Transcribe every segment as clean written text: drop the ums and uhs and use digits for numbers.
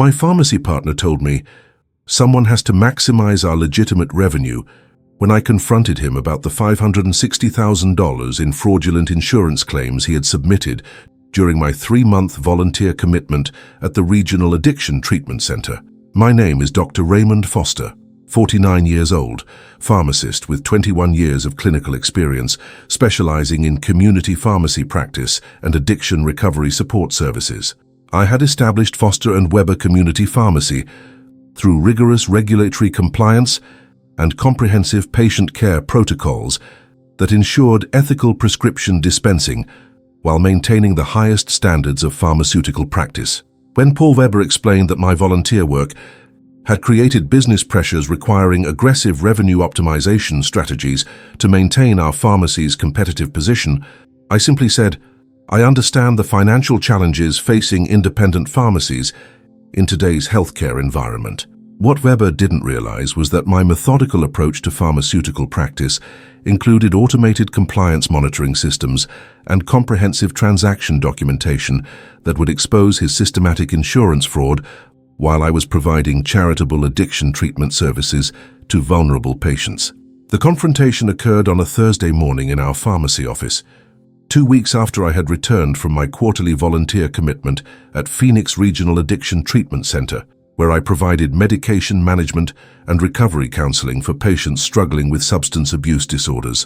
My pharmacy partner told me, someone has to maximize our legitimate revenue when I confronted him about the $560,000 in fraudulent insurance claims he had submitted during my 3-month volunteer commitment at the Regional Addiction Treatment Center. My name is Dr. Raymond Foster, 49 years old, pharmacist with 21 years of clinical experience, specializing in community pharmacy practice and addiction recovery support services. I had established Foster & Weber Community Pharmacy through rigorous regulatory compliance and comprehensive patient care protocols that ensured ethical prescription dispensing while maintaining the highest standards of pharmaceutical practice. When Paul Weber explained that my volunteer work had created business pressures requiring aggressive revenue optimization strategies to maintain our pharmacy's competitive position, I simply said, I understand the financial challenges facing independent pharmacies in today's healthcare environment. What Weber didn't realize was that my methodical approach to pharmaceutical practice included automated compliance monitoring systems and comprehensive transaction documentation that would expose his systematic insurance fraud while I was providing charitable addiction treatment services to vulnerable patients. The confrontation occurred on a Thursday morning in our pharmacy office, 2 weeks after I had returned from my quarterly volunteer commitment at Phoenix Regional Addiction Treatment Center, where I provided medication management and recovery counseling for patients struggling with substance abuse disorders.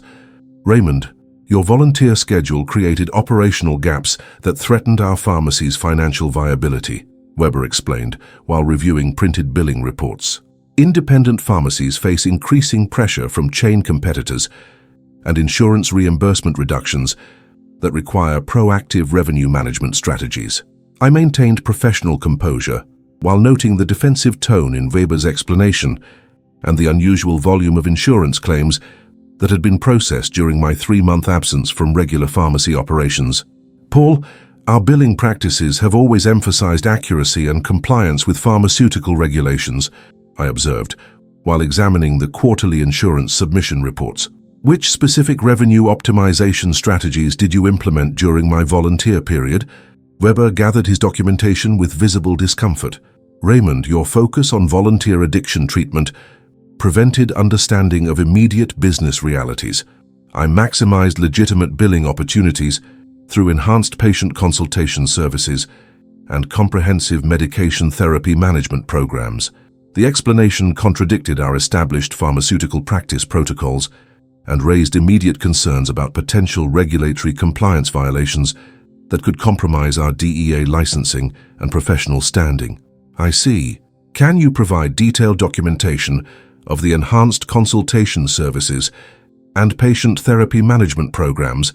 Raymond, your volunteer schedule created operational gaps that threatened our pharmacy's financial viability, Weber explained while reviewing printed billing reports. Independent pharmacies face increasing pressure from chain competitors and insurance reimbursement reductions that require proactive revenue management strategies. I maintained professional composure while noting the defensive tone in Weber's explanation and the unusual volume of insurance claims that had been processed during my 3-month absence from regular pharmacy operations. Paul, our billing practices have always emphasized accuracy and compliance with pharmaceutical regulations, I observed, while examining the quarterly insurance submission reports. Which specific revenue optimization strategies did you implement during my volunteer period? Weber gathered his documentation with visible discomfort. Raymond, your focus on volunteer addiction treatment prevented understanding of immediate business realities. I maximized legitimate billing opportunities through enhanced patient consultation services and comprehensive medication therapy management programs. The explanation contradicted our established pharmaceutical practice protocols and raised immediate concerns about potential regulatory compliance violations that could compromise our DEA licensing and professional standing. I see. Can you provide detailed documentation of the enhanced consultation services and patient therapy management programs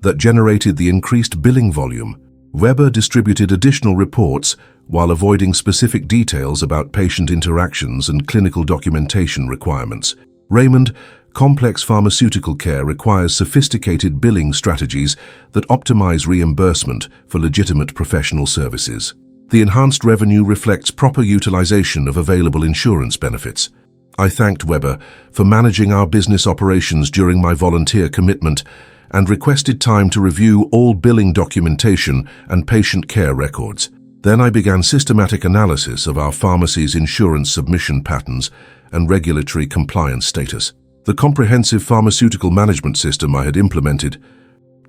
that generated the increased billing volume? Weber distributed additional reports while avoiding specific details about patient interactions and clinical documentation requirements. Raymond, complex pharmaceutical care requires sophisticated billing strategies that optimize reimbursement for legitimate professional services. The enhanced revenue reflects proper utilization of available insurance benefits. I thanked Weber for managing our business operations during my volunteer commitment and requested time to review all billing documentation and patient care records. Then I began systematic analysis of our pharmacy's insurance submission patterns and regulatory compliance status. The comprehensive pharmaceutical management system I had implemented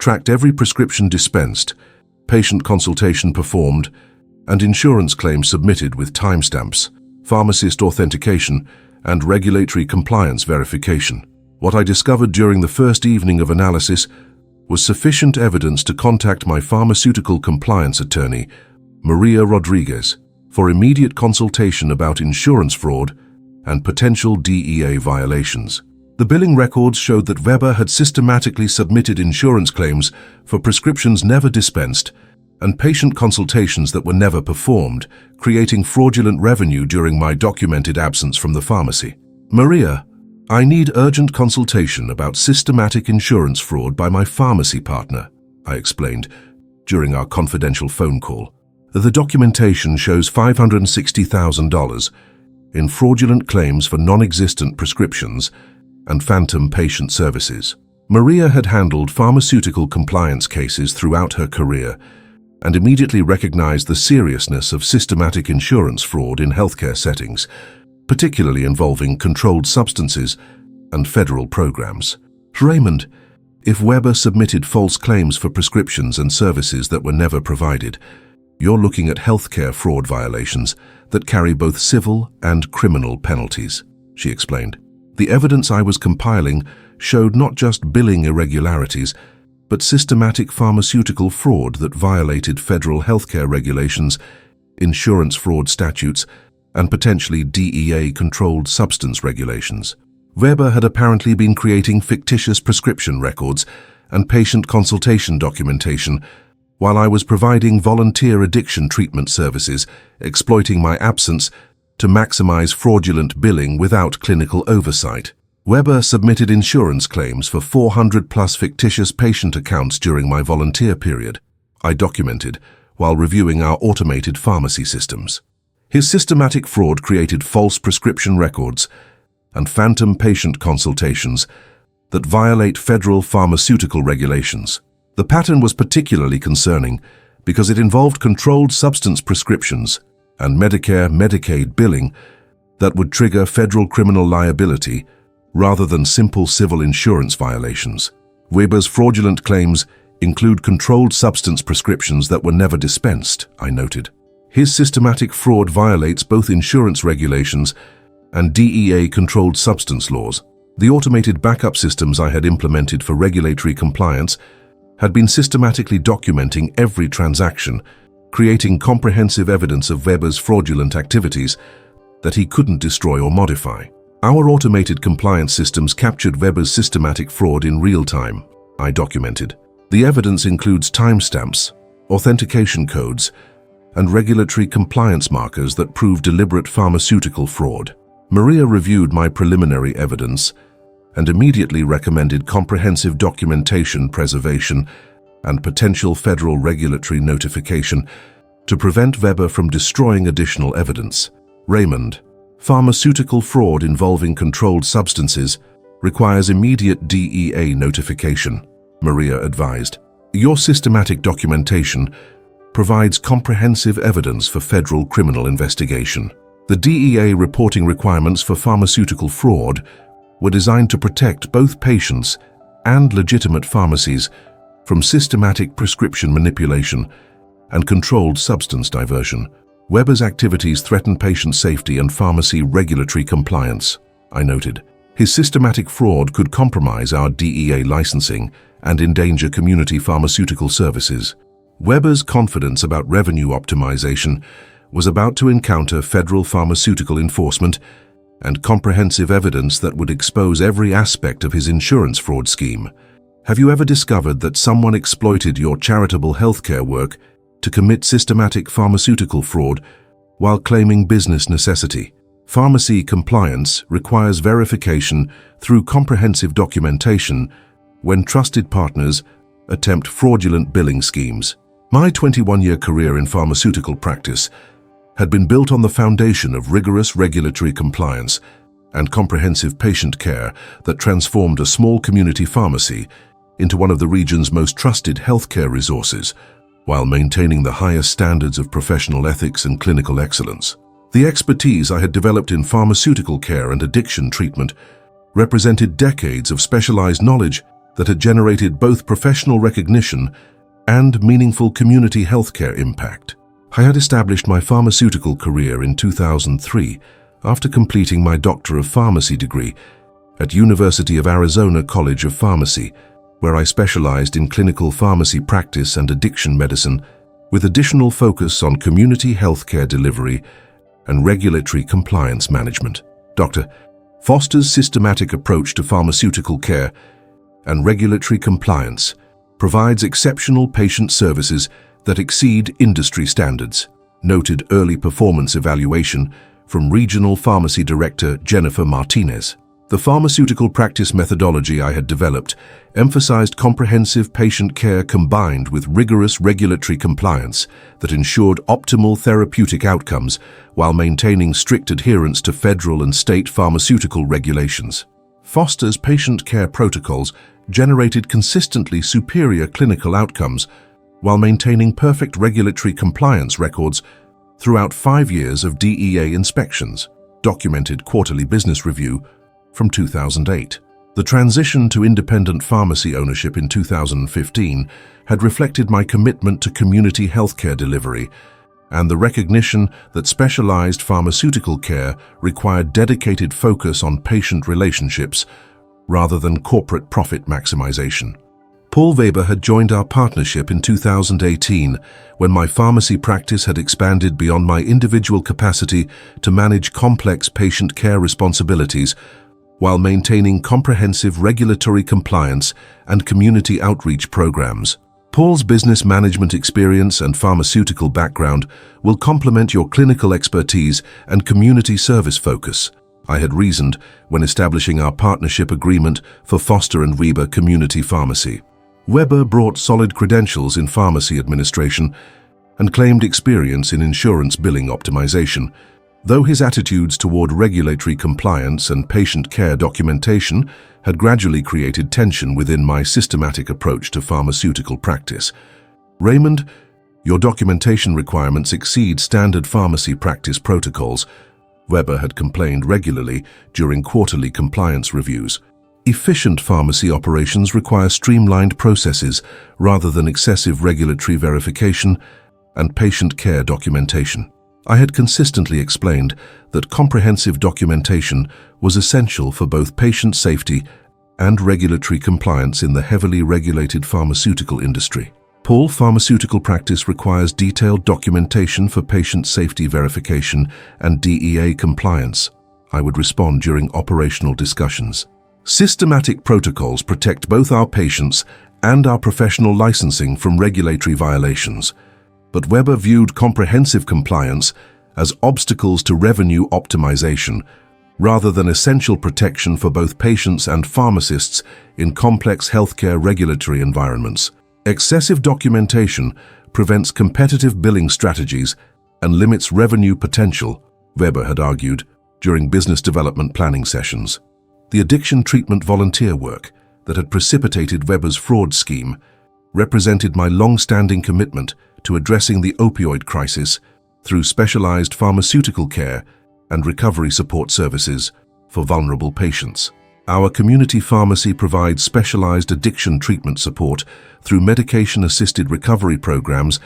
tracked every prescription dispensed, patient consultation performed, and insurance claims submitted with timestamps, pharmacist authentication, and regulatory compliance verification. What I discovered during the first evening of analysis was sufficient evidence to contact my pharmaceutical compliance attorney, Maria Rodriguez, for immediate consultation about insurance fraud and potential DEA violations. The billing records showed that Weber had systematically submitted insurance claims for prescriptions never dispensed and patient consultations that were never performed, creating fraudulent revenue during my documented absence from the pharmacy. Maria, I need urgent consultation about systematic insurance fraud by my pharmacy partner, I explained during our confidential phone call. The documentation shows $560,000 in fraudulent claims for non-existent prescriptions and phantom patient services. Maria had handled pharmaceutical compliance cases throughout her career and immediately recognized the seriousness of systematic insurance fraud in healthcare settings, particularly involving controlled substances and federal programs. Raymond, if Weber submitted false claims for prescriptions and services that were never provided, you're looking at healthcare fraud violations that carry both civil and criminal penalties, she explained. The evidence I was compiling showed not just billing irregularities, but systematic pharmaceutical fraud that violated federal healthcare regulations, insurance fraud statutes, and potentially DEA-controlled substance regulations. Weber had apparently been creating fictitious prescription records and patient consultation documentation while I was providing volunteer addiction treatment services, exploiting my absence to maximize fraudulent billing without clinical oversight. Weber submitted insurance claims for 400+ fictitious patient accounts during my volunteer period, I documented while reviewing our automated pharmacy systems. His systematic fraud created false prescription records and phantom patient consultations that violate federal pharmaceutical regulations. The pattern was particularly concerning because it involved controlled substance prescriptions and Medicare/Medicaid billing that would trigger federal criminal liability rather than simple civil insurance violations. Weber's fraudulent claims include controlled substance prescriptions that were never dispensed, I noted. His systematic fraud violates both insurance regulations and DEA-controlled substance laws. The automated backup systems I had implemented for regulatory compliance had been systematically documenting every transaction, creating comprehensive evidence of Weber's fraudulent activities that he couldn't destroy or modify. Our automated compliance systems captured Weber's systematic fraud in real time, I documented. The evidence includes timestamps, authentication codes, and regulatory compliance markers that prove deliberate pharmaceutical fraud. Maria reviewed my preliminary evidence and immediately recommended comprehensive documentation preservation and potential federal regulatory notification to prevent Weber from destroying additional evidence. Raymond, pharmaceutical fraud involving controlled substances requires immediate DEA notification, Maria advised. Your systematic documentation provides comprehensive evidence for federal criminal investigation. The DEA reporting requirements for pharmaceutical fraud were designed to protect both patients and legitimate pharmacies from systematic prescription manipulation and controlled substance diversion. Weber's activities threaten patient safety and pharmacy regulatory compliance, I noted. His systematic fraud could compromise our DEA licensing and endanger community pharmaceutical services. Weber's confidence about revenue optimization was about to encounter federal pharmaceutical enforcement and comprehensive evidence that would expose every aspect of his insurance fraud scheme. Have you ever discovered that someone exploited your charitable healthcare work to commit systematic pharmaceutical fraud while claiming business necessity? Pharmacy compliance requires verification through comprehensive documentation when trusted partners attempt fraudulent billing schemes. My 21-year career in pharmaceutical practice had been built on the foundation of rigorous regulatory compliance and comprehensive patient care that transformed a small community pharmacy into one of the region's most trusted healthcare resources, while maintaining the highest standards of professional ethics and clinical excellence. The expertise I had developed in pharmaceutical care and addiction treatment represented decades of specialized knowledge that had generated both professional recognition and meaningful community healthcare impact. I had established my pharmaceutical career in 2003 after completing my Doctor of Pharmacy degree at University of Arizona College of Pharmacy, where I specialized in clinical pharmacy practice and addiction medicine, with additional focus on community healthcare delivery and regulatory compliance management. Dr. Foster's systematic approach to pharmaceutical care and regulatory compliance provides exceptional patient services that exceed industry standards, noted early performance evaluation from Regional Pharmacy Director Jennifer Martinez. The pharmaceutical practice methodology I had developed emphasized comprehensive patient care combined with rigorous regulatory compliance that ensured optimal therapeutic outcomes while maintaining strict adherence to federal and state pharmaceutical regulations. Foster's patient care protocols generated consistently superior clinical outcomes while maintaining perfect regulatory compliance records throughout 5 years of DEA inspections. Documented quarterly business review from 2008. The transition to independent pharmacy ownership in 2015 had reflected my commitment to community healthcare delivery and the recognition that specialized pharmaceutical care required dedicated focus on patient relationships rather than corporate profit maximization. Paul Weber had joined our partnership in 2018 when my pharmacy practice had expanded beyond my individual capacity to manage complex patient care responsibilities while maintaining comprehensive regulatory compliance and community outreach programs. Paul's business management experience and pharmaceutical background will complement your clinical expertise and community service focus, I had reasoned when establishing our partnership agreement for Foster & Weber Community Pharmacy. Weber brought solid credentials in pharmacy administration and claimed experience in insurance billing optimization, though his attitudes toward regulatory compliance and patient care documentation had gradually created tension within my systematic approach to pharmaceutical practice. Raymond, your documentation requirements exceed standard pharmacy practice protocols, Weber had complained regularly during quarterly compliance reviews. Efficient pharmacy operations require streamlined processes rather than excessive regulatory verification and patient care documentation. I had consistently explained that comprehensive documentation was essential for both patient safety and regulatory compliance in the heavily regulated pharmaceutical industry. Paul pharmaceutical practice requires detailed documentation for patient safety verification and DEA compliance, I would respond during operational discussions. Systematic protocols protect both our patients and our professional licensing from regulatory violations, but Weber viewed comprehensive compliance as obstacles to revenue optimization rather than essential protection for both patients and pharmacists in complex healthcare regulatory environments. Excessive documentation prevents competitive billing strategies and limits revenue potential, Weber had argued during business development planning sessions. The addiction treatment volunteer work that had precipitated Weber's fraud scheme represented my long-standing commitment to addressing the opioid crisis through specialized pharmaceutical care and recovery support services for vulnerable patients. Our community pharmacy provides specialized addiction treatment support through medication-assisted recovery programs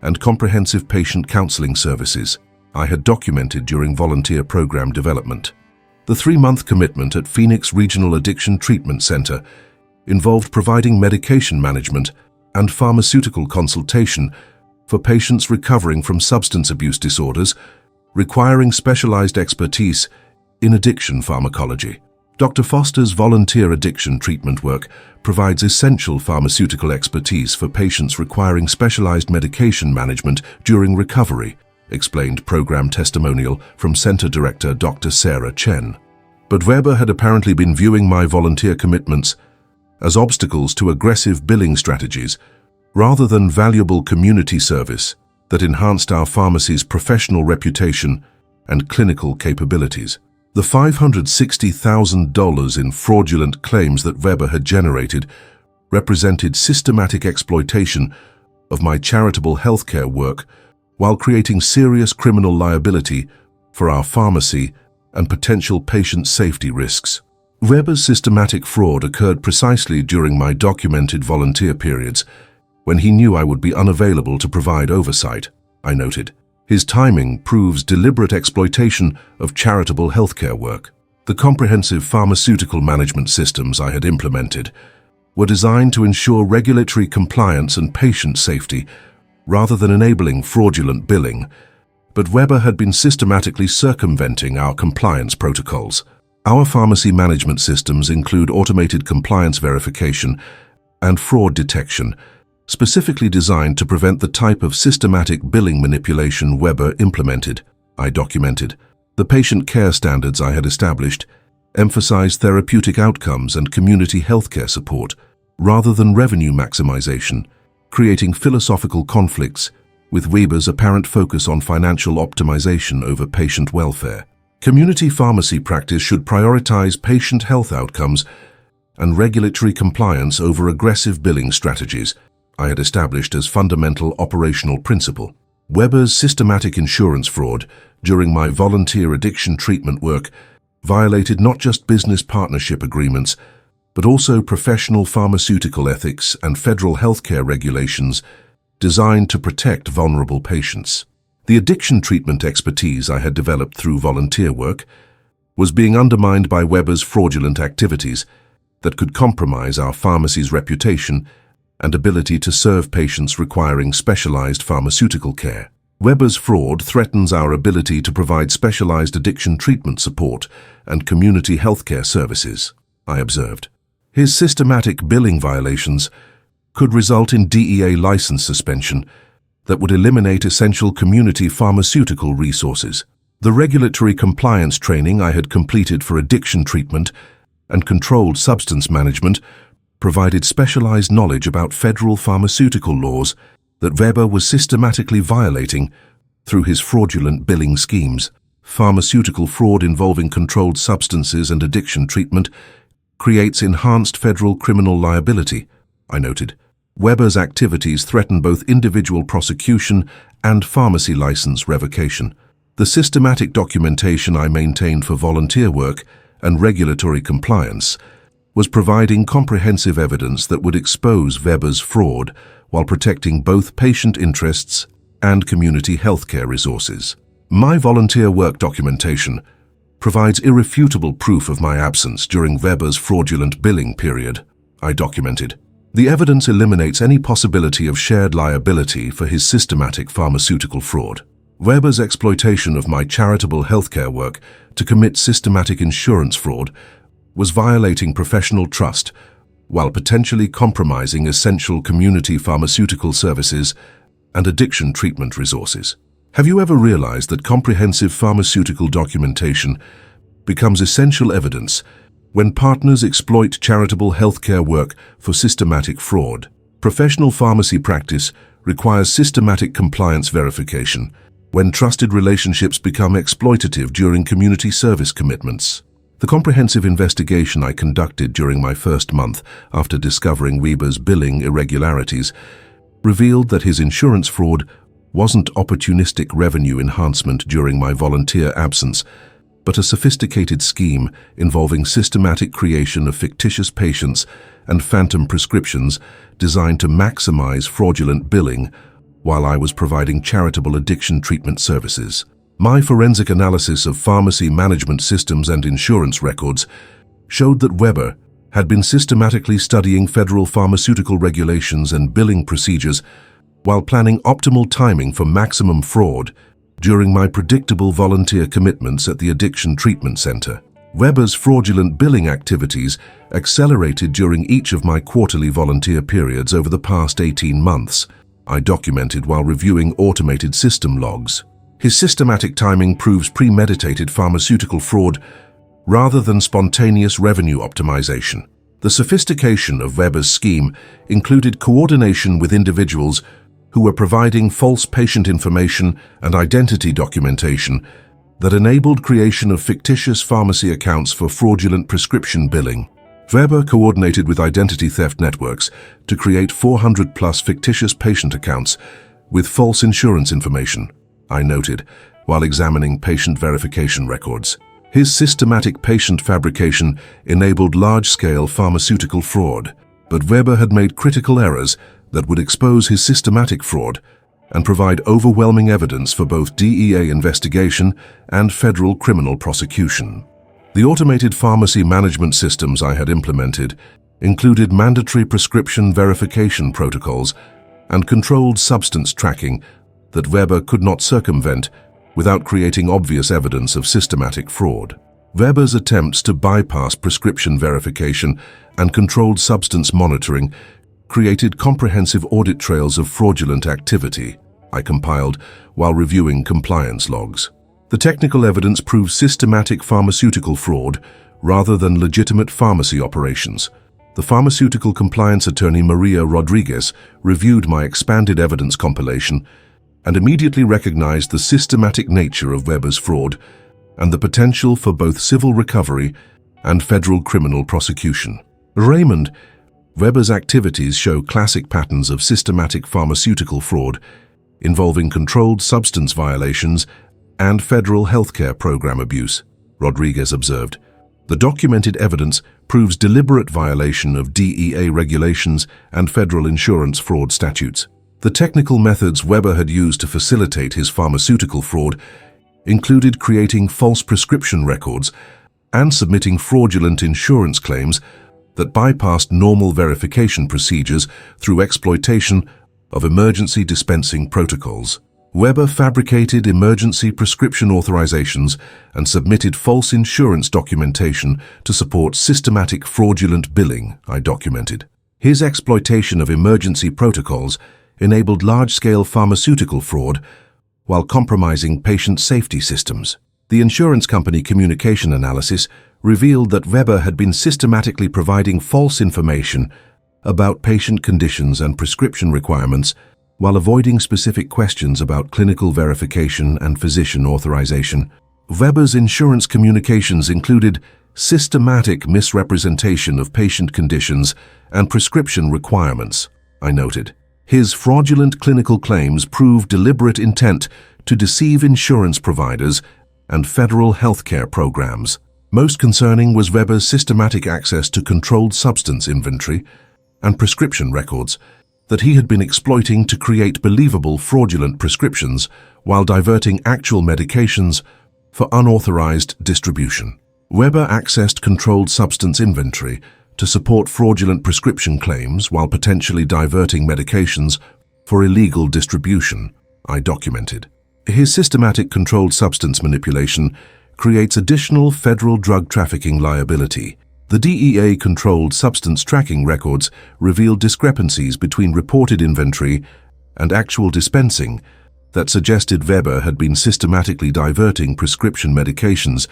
and comprehensive patient counseling services, I had documented during volunteer program development. The 3-month commitment at Phoenix Regional Addiction Treatment Center involved providing medication management and pharmaceutical consultation for patients recovering from substance abuse disorders, requiring specialized expertise in addiction pharmacology. Dr. Foster's volunteer addiction treatment work provides essential pharmaceutical expertise for patients requiring specialized medication management during recovery, explained program testimonial from Center Director Dr. Sarah Chen. But Weber had apparently been viewing my volunteer commitments as obstacles to aggressive billing strategies rather than valuable community service that enhanced our pharmacy's professional reputation and clinical capabilities. The $560,000 in fraudulent claims that Weber had generated represented systematic exploitation of my charitable healthcare work while creating serious criminal liability for our pharmacy and potential patient safety risks. Weber's systematic fraud occurred precisely during my documented volunteer periods, when he knew I would be unavailable to provide oversight, I noted. His timing proves deliberate exploitation of charitable healthcare work. The comprehensive pharmaceutical management systems I had implemented were designed to ensure regulatory compliance and patient safety rather than enabling fraudulent billing, but Weber had been systematically circumventing our compliance protocols. Our pharmacy management systems include automated compliance verification and fraud detection, specifically designed to prevent the type of systematic billing manipulation Weber implemented, I documented. The patient care standards I had established emphasized therapeutic outcomes and community healthcare support rather than revenue maximization, creating philosophical conflicts with Weber's apparent focus on financial optimization over patient welfare. Community pharmacy practice should prioritize patient health outcomes and regulatory compliance over aggressive billing strategies, I had established as fundamental operational principle. Weber's systematic insurance fraud during my volunteer addiction treatment work violated not just business partnership agreements, but also professional pharmaceutical ethics and federal healthcare regulations designed to protect vulnerable patients. The addiction treatment expertise I had developed through volunteer work was being undermined by Weber's fraudulent activities that could compromise our pharmacy's reputation and ability to serve patients requiring specialized pharmaceutical care. Weber's fraud threatens our ability to provide specialized addiction treatment support and community healthcare services, I observed. His systematic billing violations could result in DEA license suspension that would eliminate essential community pharmaceutical resources. The regulatory compliance training I had completed for addiction treatment and controlled substance management provided specialized knowledge about federal pharmaceutical laws that Weber was systematically violating through his fraudulent billing schemes. Pharmaceutical fraud involving controlled substances and addiction treatment creates enhanced federal criminal liability, I noted. Weber's activities threaten both individual prosecution and pharmacy license revocation. The systematic documentation I maintained for volunteer work and regulatory compliance was providing comprehensive evidence that would expose Weber's fraud while protecting both patient interests and community healthcare resources. My volunteer work documentation provides irrefutable proof of my absence during Weber's fraudulent billing period, I documented. The evidence eliminates any possibility of shared liability for his systematic pharmaceutical fraud. Weber's exploitation of my charitable healthcare work to commit systematic insurance fraud was violating professional trust while potentially compromising essential community pharmaceutical services and addiction treatment resources. Have you ever realized that comprehensive pharmaceutical documentation becomes essential evidence when partners exploit charitable healthcare work for systematic fraud? Professional pharmacy practice requires systematic compliance verification when trusted relationships become exploitative during community service commitments. The comprehensive investigation I conducted during my first month after discovering Weber's billing irregularities revealed that his insurance fraud wasn't opportunistic revenue enhancement during my volunteer absence, but a sophisticated scheme involving systematic creation of fictitious patients and phantom prescriptions designed to maximize fraudulent billing while I was providing charitable addiction treatment services. My forensic analysis of pharmacy management systems and insurance records showed that Weber had been systematically studying federal pharmaceutical regulations and billing procedures while planning optimal timing for maximum fraud during my predictable volunteer commitments at the Addiction Treatment Center. Weber's fraudulent billing activities accelerated during each of my quarterly volunteer periods over the past 18 months, I documented while reviewing automated system logs. His systematic timing proves premeditated pharmaceutical fraud rather than spontaneous revenue optimization. The sophistication of Weber's scheme included coordination with individuals who were providing false patient information and identity documentation that enabled creation of fictitious pharmacy accounts for fraudulent prescription billing. Weber coordinated with identity theft networks to create 400+ fictitious patient accounts with false insurance information, I noted, while examining patient verification records. His systematic patient fabrication enabled large-scale pharmaceutical fraud, but Weber had made critical errors that would expose his systematic fraud and provide overwhelming evidence for both DEA investigation and federal criminal prosecution. The automated pharmacy management systems I had implemented included mandatory prescription verification protocols and controlled substance tracking that Weber could not circumvent without creating obvious evidence of systematic fraud. Weber's attempts to bypass prescription verification and controlled substance monitoring created comprehensive audit trails of fraudulent activity I compiled while reviewing compliance logs. The technical evidence proves systematic pharmaceutical fraud rather than legitimate pharmacy operations. The pharmaceutical compliance attorney Maria Rodriguez reviewed my expanded evidence compilation and immediately recognized the systematic nature of Weber's fraud and the potential for both civil recovery and federal criminal prosecution. Raymond, Weber's activities show classic patterns of systematic pharmaceutical fraud involving controlled substance violations and federal healthcare program abuse, Rodriguez observed. The documented evidence proves deliberate violation of DEA regulations and federal insurance fraud statutes. The technical methods Weber had used to facilitate his pharmaceutical fraud included creating false prescription records and submitting fraudulent insurance claims that bypassed normal verification procedures through exploitation of emergency dispensing protocols. Weber fabricated emergency prescription authorizations and submitted false insurance documentation to support systematic fraudulent billing, I documented. His exploitation of emergency protocols enabled large-scale pharmaceutical fraud while compromising patient safety systems. The insurance company communication analysis revealed that Weber had been systematically providing false information about patient conditions and prescription requirements while avoiding specific questions about clinical verification and physician authorization. Weber's insurance communications included systematic misrepresentation of patient conditions and prescription requirements, I noted. His fraudulent clinical claims prove deliberate intent to deceive insurance providers and federal healthcare programs. Most concerning was Weber's systematic access to controlled substance inventory and prescription records that he had been exploiting to create believable fraudulent prescriptions while diverting actual medications for unauthorized distribution. Weber accessed controlled substance inventory to support fraudulent prescription claims while potentially diverting medications for illegal distribution, I documented. His systematic controlled substance manipulation creates additional federal drug trafficking liability. The DEA controlled substance tracking records revealed discrepancies between reported inventory and actual dispensing that suggested Weber had been systematically diverting prescription medications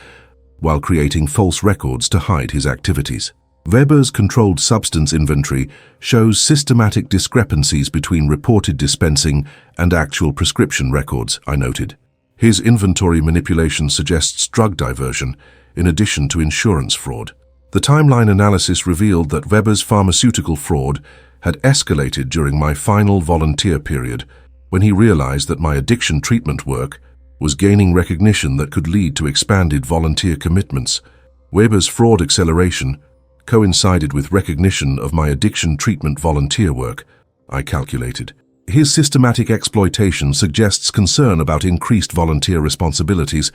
while creating false records to hide his activities. Weber's controlled substance inventory shows systematic discrepancies between reported dispensing and actual prescription records, I noted. His inventory manipulation suggests drug diversion in addition to insurance fraud. The timeline analysis revealed that Weber's pharmaceutical fraud had escalated during my final volunteer period when he realized that my addiction treatment work was gaining recognition that could lead to expanded volunteer commitments. Weber's fraud acceleration coincided with recognition of my addiction treatment volunteer work, I calculated. His systematic exploitation suggests concern about increased volunteer responsibilities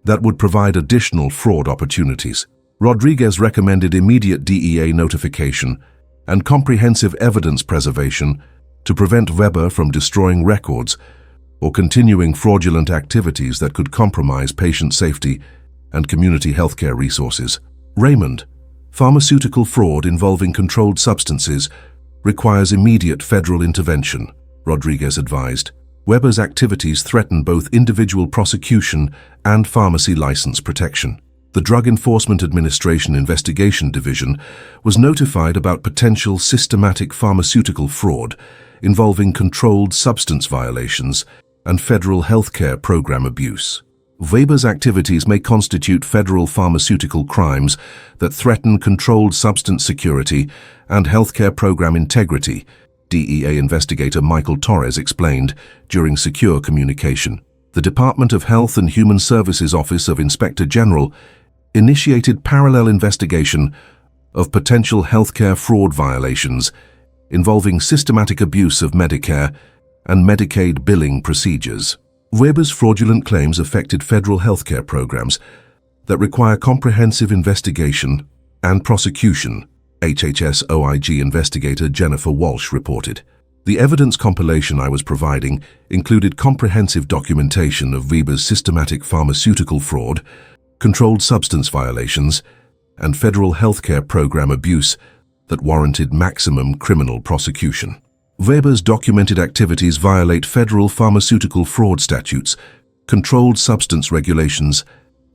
that would provide additional fraud opportunities. Rodriguez recommended immediate DEA notification and comprehensive evidence preservation to prevent Weber from destroying records or continuing fraudulent activities that could compromise patient safety and community healthcare resources. Raymond, pharmaceutical fraud involving controlled substances requires immediate federal intervention, Rodriguez advised. Weber's activities threaten both individual prosecution and pharmacy license protection. The Drug Enforcement Administration Investigation Division was notified about potential systematic pharmaceutical fraud involving controlled substance violations and federal healthcare program abuse. Weber's activities may constitute federal pharmaceutical crimes that threaten controlled substance security and healthcare program integrity, DEA investigator Michael Torres explained during secure communication. The Department of Health and Human Services Office of Inspector General initiated parallel investigation of potential healthcare fraud violations involving systematic abuse of Medicare and Medicaid billing procedures. Weber's fraudulent claims affected federal healthcare programs that require comprehensive investigation and prosecution, HHS OIG investigator Jennifer Walsh reported. The evidence compilation I was providing included comprehensive documentation of Weber's systematic pharmaceutical fraud, controlled substance violations, and federal healthcare program abuse that warranted maximum criminal prosecution. Weber's documented activities violate federal pharmaceutical fraud statutes, controlled substance regulations,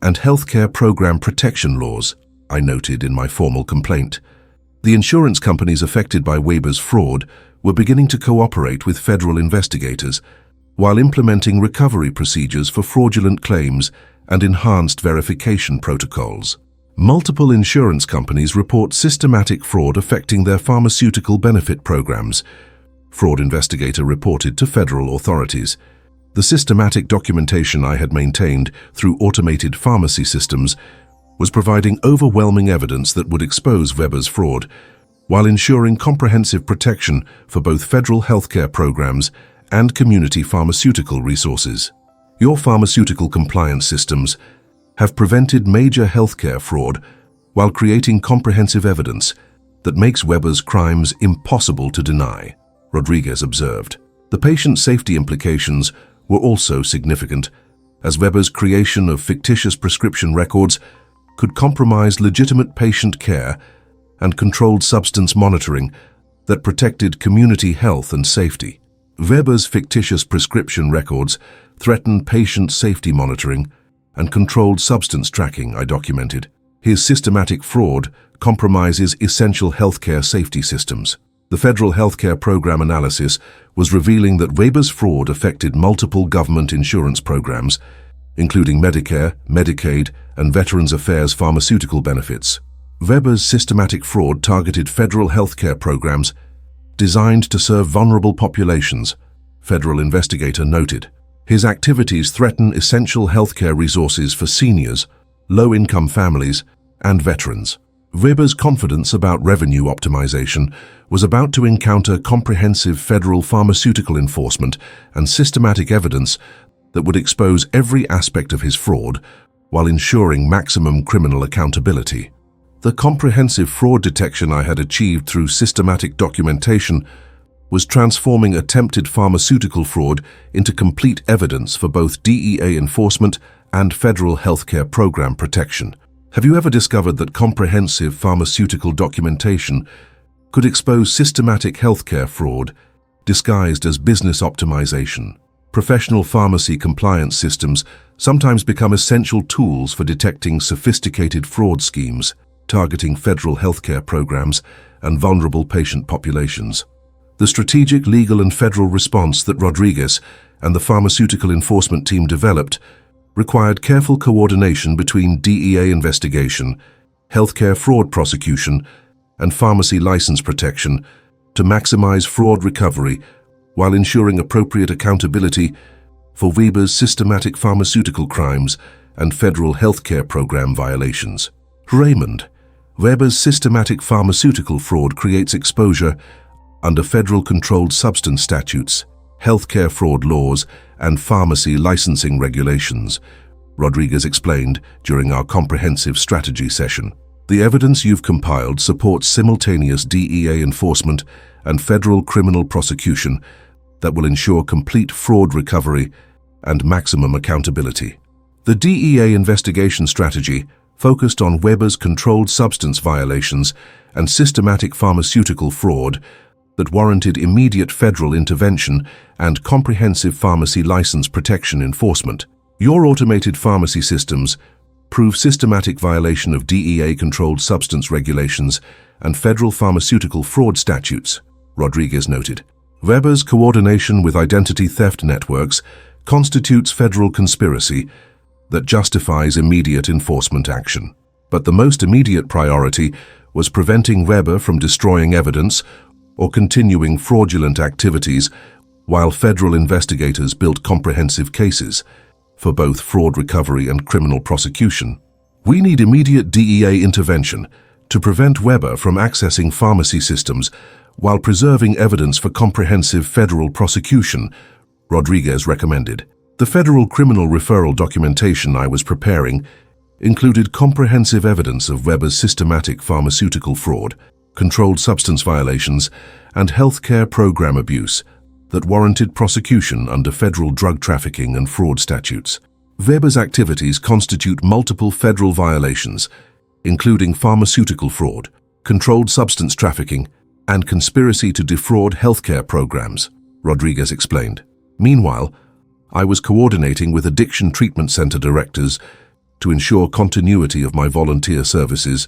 and healthcare program protection laws, I noted in my formal complaint. The insurance companies affected by Weber's fraud were beginning to cooperate with federal investigators while implementing recovery procedures for fraudulent claims and enhanced verification protocols. Multiple insurance companies report systematic fraud affecting their pharmaceutical benefit programs, fraud investigator reported to federal authorities. The systematic documentation I had maintained through automated pharmacy systems was providing overwhelming evidence that would expose Weber's fraud, while ensuring comprehensive protection for both federal healthcare programs and community pharmaceutical resources. Your pharmaceutical compliance systems have prevented major healthcare fraud while creating comprehensive evidence that makes Weber's crimes impossible to deny, Rodriguez observed. The patient safety implications were also significant, as Weber's creation of fictitious prescription records could compromise legitimate patient care and controlled substance monitoring that protected community health and safety. Weber's fictitious prescription records threatened patient safety monitoring and controlled substance tracking, I documented. His systematic fraud compromises essential healthcare safety systems. The federal healthcare program analysis was revealing that Weber's fraud affected multiple government insurance programs, including Medicare, Medicaid, and Veterans Affairs pharmaceutical benefits. Weber's systematic fraud targeted federal healthcare programs designed to serve vulnerable populations, federal investigator noted. His activities threaten essential healthcare resources for seniors, low-income families, and veterans. Weber's confidence about revenue optimization was about to encounter comprehensive federal pharmaceutical enforcement and systematic evidence that would expose every aspect of his fraud while ensuring maximum criminal accountability. The comprehensive fraud detection I had achieved through systematic documentation was transforming attempted pharmaceutical fraud into complete evidence for both DEA enforcement and federal healthcare program protection. Have you ever discovered that comprehensive pharmaceutical documentation could expose systematic healthcare fraud disguised as business optimization? Professional pharmacy compliance systems sometimes become essential tools for detecting sophisticated fraud schemes, targeting federal healthcare programs and vulnerable patient populations. The strategic, legal, and federal response that Rodriguez and the pharmaceutical enforcement team developed required careful coordination between DEA investigation, healthcare fraud prosecution, and pharmacy license protection to maximize fraud recovery while ensuring appropriate accountability for Weber's systematic pharmaceutical crimes and federal healthcare program violations. Raymond, Weber's systematic pharmaceutical fraud creates exposure under federal controlled substance statutes, healthcare fraud laws, and pharmacy licensing regulations, Rodriguez explained during our comprehensive strategy session. The evidence you've compiled supports simultaneous DEA enforcement and federal criminal prosecution that will ensure complete fraud recovery and maximum accountability. The DEA investigation strategy focused on Weber's controlled substance violations and systematic pharmaceutical fraud that warranted immediate federal intervention and comprehensive pharmacy license protection enforcement. Your automated pharmacy systems prove systematic violation of DEA-controlled substance regulations and federal pharmaceutical fraud statutes, Rodriguez noted. Weber's coordination with identity theft networks constitutes federal conspiracy that justifies immediate enforcement action. But the most immediate priority was preventing Weber from destroying evidence or continuing fraudulent activities while federal investigators built comprehensive cases for both fraud recovery and criminal prosecution. We need immediate DEA intervention to prevent Weber from accessing pharmacy systems while preserving evidence for comprehensive federal prosecution, Rodriguez recommended. The federal criminal referral documentation I was preparing included comprehensive evidence of Weber's systematic pharmaceutical fraud, controlled substance violations, and healthcare program abuse that warranted prosecution under federal drug trafficking and fraud statutes. Weber's activities constitute multiple federal violations, including pharmaceutical fraud, controlled substance trafficking, and conspiracy to defraud healthcare programs, Rodriguez explained. Meanwhile, I was coordinating with addiction treatment center directors to ensure continuity of my volunteer services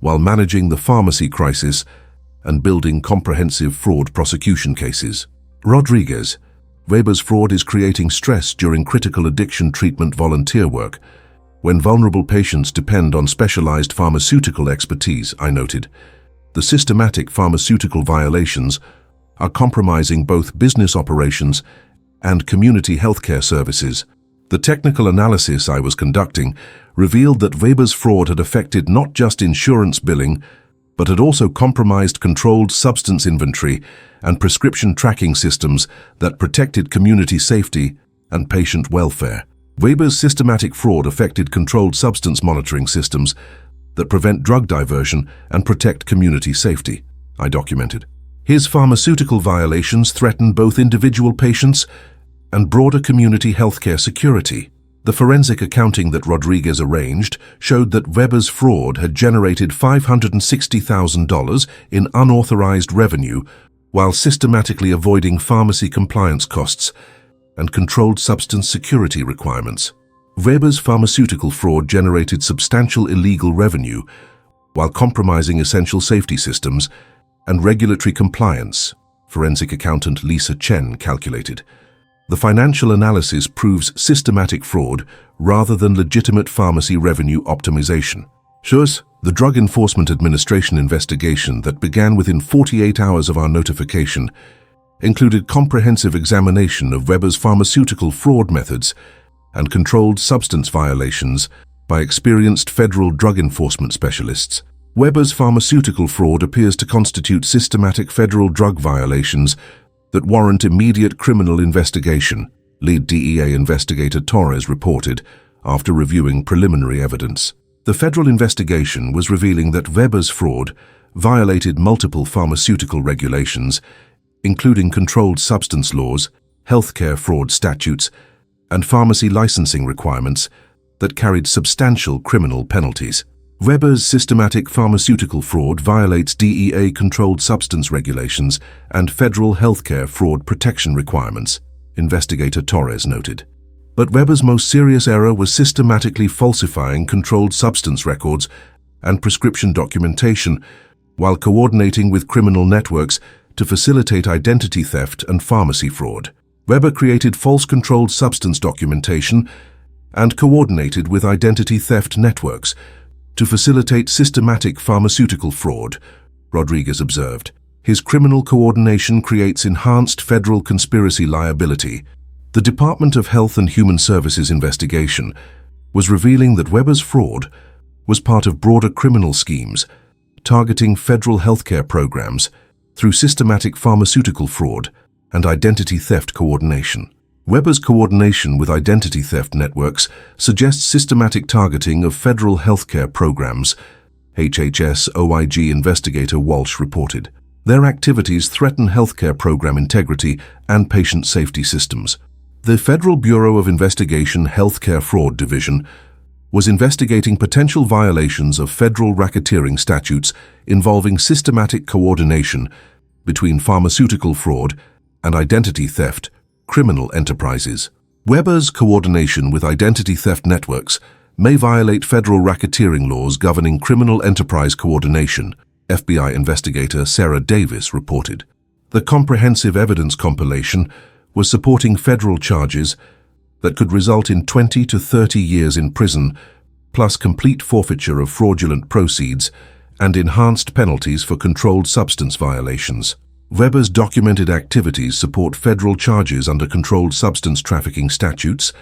while managing the pharmacy crisis and building comprehensive fraud prosecution cases. Rodriguez, Weber's fraud is creating stress during critical addiction treatment volunteer work, when vulnerable patients depend on specialized pharmaceutical expertise, I noted. The systematic pharmaceutical violations are compromising both business operations and community healthcare services. The technical analysis I was conducting revealed that Weber's fraud had affected not just insurance billing, but had also compromised controlled substance inventory and prescription tracking systems that protected community safety and patient welfare. Weber's systematic fraud affected controlled substance monitoring systems that prevent drug diversion and protect community safety, I documented. His pharmaceutical violations threaten both individual patients and broader community healthcare security. The forensic accounting that Rodriguez arranged showed that Weber's fraud had generated $560,000 in unauthorized revenue while systematically avoiding pharmacy compliance costs and controlled substance security requirements. Weber's pharmaceutical fraud generated substantial illegal revenue while compromising essential safety systems and regulatory compliance, forensic accountant Lisa Chen calculated. The financial analysis proves systematic fraud rather than legitimate pharmacy revenue optimization. Thus, the Drug Enforcement Administration investigation that began within 48 hours of our notification included comprehensive examination of Weber's pharmaceutical fraud methods and controlled substance violations by experienced federal drug enforcement specialists. Weber's pharmaceutical fraud appears to constitute systematic federal drug violations that warrant immediate criminal investigation, lead DEA investigator Torres reported after reviewing preliminary evidence. The federal investigation was revealing that Weber's fraud violated multiple pharmaceutical regulations, including controlled substance laws, healthcare fraud statutes, and pharmacy licensing requirements that carried substantial criminal penalties. Weber's systematic pharmaceutical fraud violates DEA controlled substance regulations and federal healthcare fraud protection requirements, investigator Torres noted. But Weber's most serious error was systematically falsifying controlled substance records and prescription documentation while coordinating with criminal networks to facilitate identity theft and pharmacy fraud. Weber created false controlled substance documentation and coordinated with identity theft networks to facilitate systematic pharmaceutical fraud, Rodriguez observed. His criminal coordination creates enhanced federal conspiracy liability. The Department of Health and Human Services investigation was revealing that Weber's fraud was part of broader criminal schemes targeting federal healthcare programs through systematic pharmaceutical fraud and identity theft coordination. Weber's coordination with identity theft networks suggests systematic targeting of federal healthcare programs, HHS OIG investigator Walsh reported. Their activities threaten healthcare program integrity and patient safety systems. The Federal Bureau of Investigation Healthcare Fraud Division was investigating potential violations of federal racketeering statutes involving systematic coordination between pharmaceutical fraud and identity theft criminal enterprises. Weber's coordination with identity theft networks may violate federal racketeering laws governing criminal enterprise coordination, FBI investigator Sarah Davis reported. The comprehensive evidence compilation was supporting federal charges that could result in 20 to 30 years in prison, plus complete forfeiture of fraudulent proceeds and enhanced penalties for controlled substance violations. Weber's documented activities support federal charges under controlled substance trafficking statutes,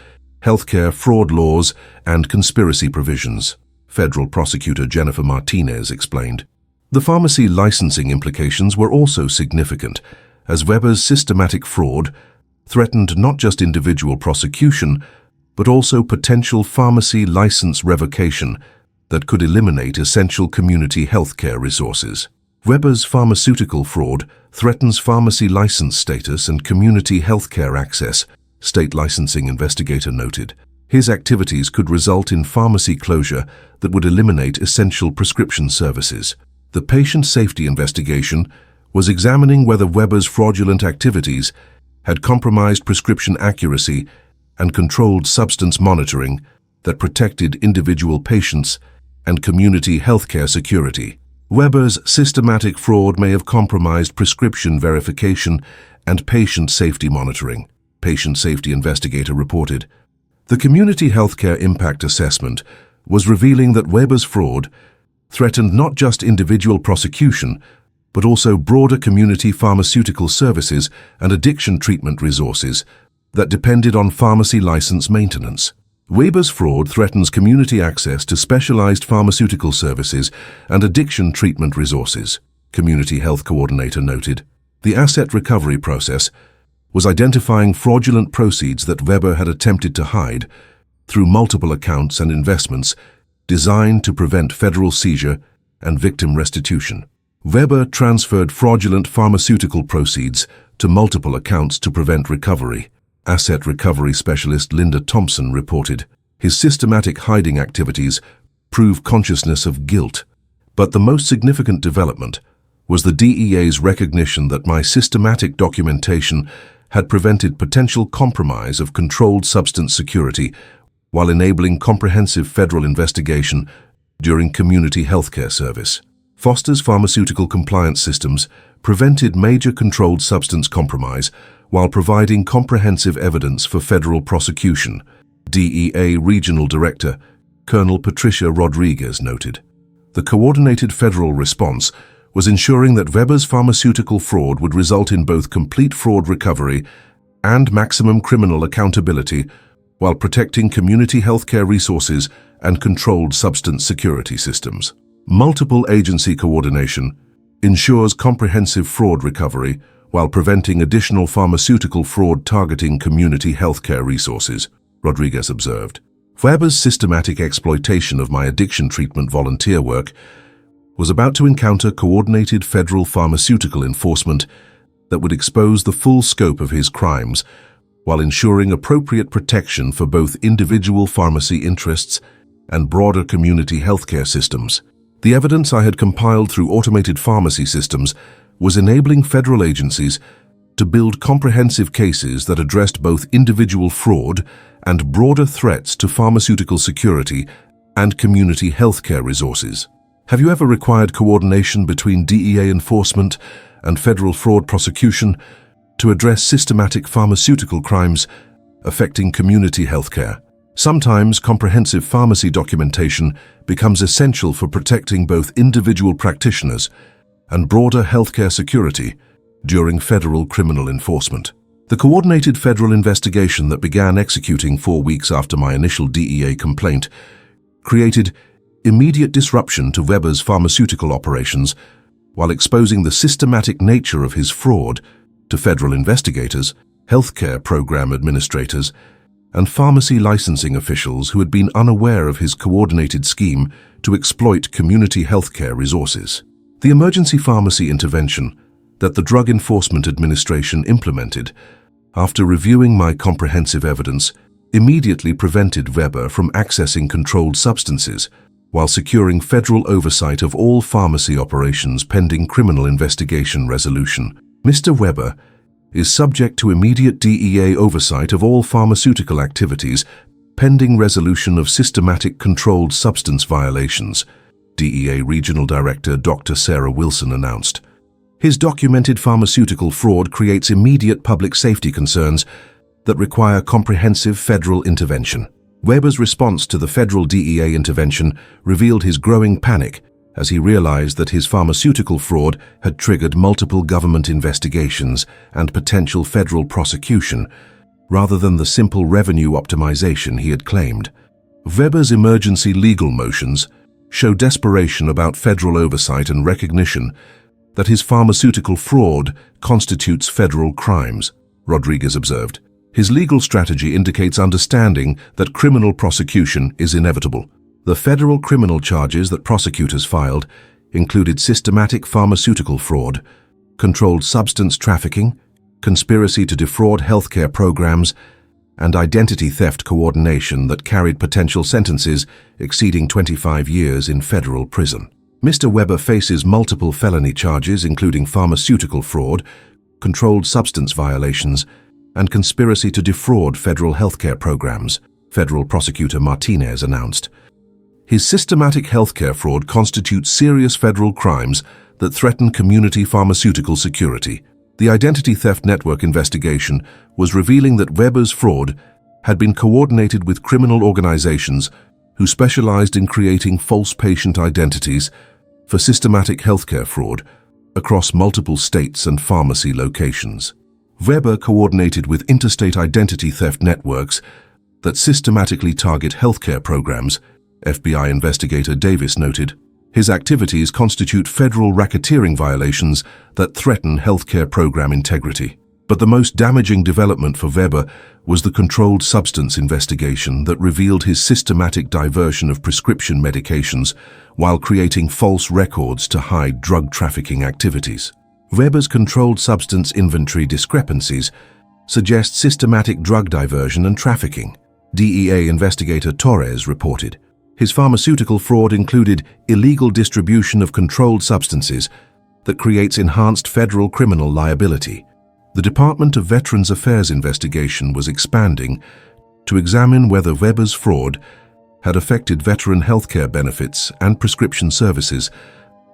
healthcare fraud laws, and conspiracy provisions, federal prosecutor Jennifer Martinez explained. The pharmacy licensing implications were also significant, as Weber's systematic fraud threatened not just individual prosecution, but also potential pharmacy license revocation that could eliminate essential community healthcare resources. Weber's pharmaceutical fraud threatens pharmacy license status and community healthcare access, state licensing investigator noted. His activities could result in pharmacy closure that would eliminate essential prescription services. The patient safety investigation was examining whether Weber's fraudulent activities had compromised prescription accuracy and controlled substance monitoring that protected individual patients and community healthcare security. Weber's systematic fraud may have compromised prescription verification and patient safety monitoring, patient safety investigator reported. The Community Healthcare Impact Assessment was revealing that Weber's fraud threatened not just individual prosecution, but also broader community pharmaceutical services and addiction treatment resources that depended on pharmacy license maintenance. Weber's fraud threatens community access to specialized pharmaceutical services and addiction treatment resources, Community Health Coordinator noted. The asset recovery process was identifying fraudulent proceeds that Weber had attempted to hide through multiple accounts and investments designed to prevent federal seizure and victim restitution. Weber transferred fraudulent pharmaceutical proceeds to multiple accounts to prevent recovery. Asset recovery specialist Linda Thompson reported. His systematic hiding activities prove consciousness of guilt. But the most significant development was the DEA's recognition that my systematic documentation had prevented potential compromise of controlled substance security while enabling comprehensive federal investigation during community healthcare service. Foster's pharmaceutical compliance systems prevented major controlled substance compromise while providing comprehensive evidence for federal prosecution, DEA Regional Director Colonel Patricia Rodriguez noted. The coordinated federal response was ensuring that Weber's pharmaceutical fraud would result in both complete fraud recovery and maximum criminal accountability while protecting community healthcare resources and controlled substance security systems. Multiple agency coordination ensures comprehensive fraud recovery while preventing additional pharmaceutical fraud targeting community healthcare resources, Rodriguez observed. Weber's systematic exploitation of my addiction treatment volunteer work was about to encounter coordinated federal pharmaceutical enforcement that would expose the full scope of his crimes while ensuring appropriate protection for both individual pharmacy interests and broader community healthcare systems. The evidence I had compiled through automated pharmacy systems was enabling federal agencies to build comprehensive cases that addressed both individual fraud and broader threats to pharmaceutical security and community healthcare resources. Have you ever required coordination between DEA enforcement and federal fraud prosecution to address systematic pharmaceutical crimes affecting community healthcare? Sometimes comprehensive pharmacy documentation becomes essential for protecting both individual practitioners and broader healthcare security during federal criminal enforcement. The coordinated federal investigation that began executing 4 weeks after my initial DEA complaint created immediate disruption to Weber's pharmaceutical operations while exposing the systematic nature of his fraud to federal investigators, healthcare program administrators, and pharmacy licensing officials who had been unaware of his coordinated scheme to exploit community healthcare resources. The emergency pharmacy intervention that the Drug Enforcement Administration implemented after reviewing my comprehensive evidence immediately prevented Weber from accessing controlled substances while securing federal oversight of all pharmacy operations pending criminal investigation resolution. Mr. Weber is subject to immediate DEA oversight of all pharmaceutical activities pending resolution of systematic controlled substance violations, DEA Regional Director Dr. Sarah Wilson announced. His documented pharmaceutical fraud creates immediate public safety concerns that require comprehensive federal intervention. Weber's response to the federal DEA intervention revealed his growing panic as he realized that his pharmaceutical fraud had triggered multiple government investigations and potential federal prosecution, rather than the simple revenue optimization he had claimed. Weber's emergency legal motions show desperation about federal oversight and recognition that his pharmaceutical fraud constitutes federal crimes, Rodriguez observed. His legal strategy indicates understanding that criminal prosecution is inevitable. The federal criminal charges that prosecutors filed included systematic pharmaceutical fraud, controlled substance trafficking, conspiracy to defraud healthcare programs, and identity theft coordination that carried potential sentences exceeding 25 years in federal prison. Mr. Weber faces multiple felony charges including pharmaceutical fraud, controlled substance violations, and conspiracy to defraud federal healthcare programs, Federal Prosecutor Martinez announced. His systematic healthcare fraud constitutes serious federal crimes that threaten community pharmaceutical security. The Identity Theft Network investigation was revealing that Weber's fraud had been coordinated with criminal organizations who specialized in creating false patient identities for systematic healthcare fraud across multiple states and pharmacy locations. Weber coordinated with interstate identity theft networks that systematically target healthcare programs, FBI investigator Davis noted. His activities constitute federal racketeering violations that threaten healthcare program integrity. But the most damaging development for Weber was the controlled substance investigation that revealed his systematic diversion of prescription medications while creating false records to hide drug trafficking activities. Weber's controlled substance inventory discrepancies suggest systematic drug diversion and trafficking, DEA investigator Torres reported. His pharmaceutical fraud included illegal distribution of controlled substances that creates enhanced federal criminal liability. The Department of Veterans Affairs investigation was expanding to examine whether Weber's fraud had affected veteran healthcare benefits and prescription services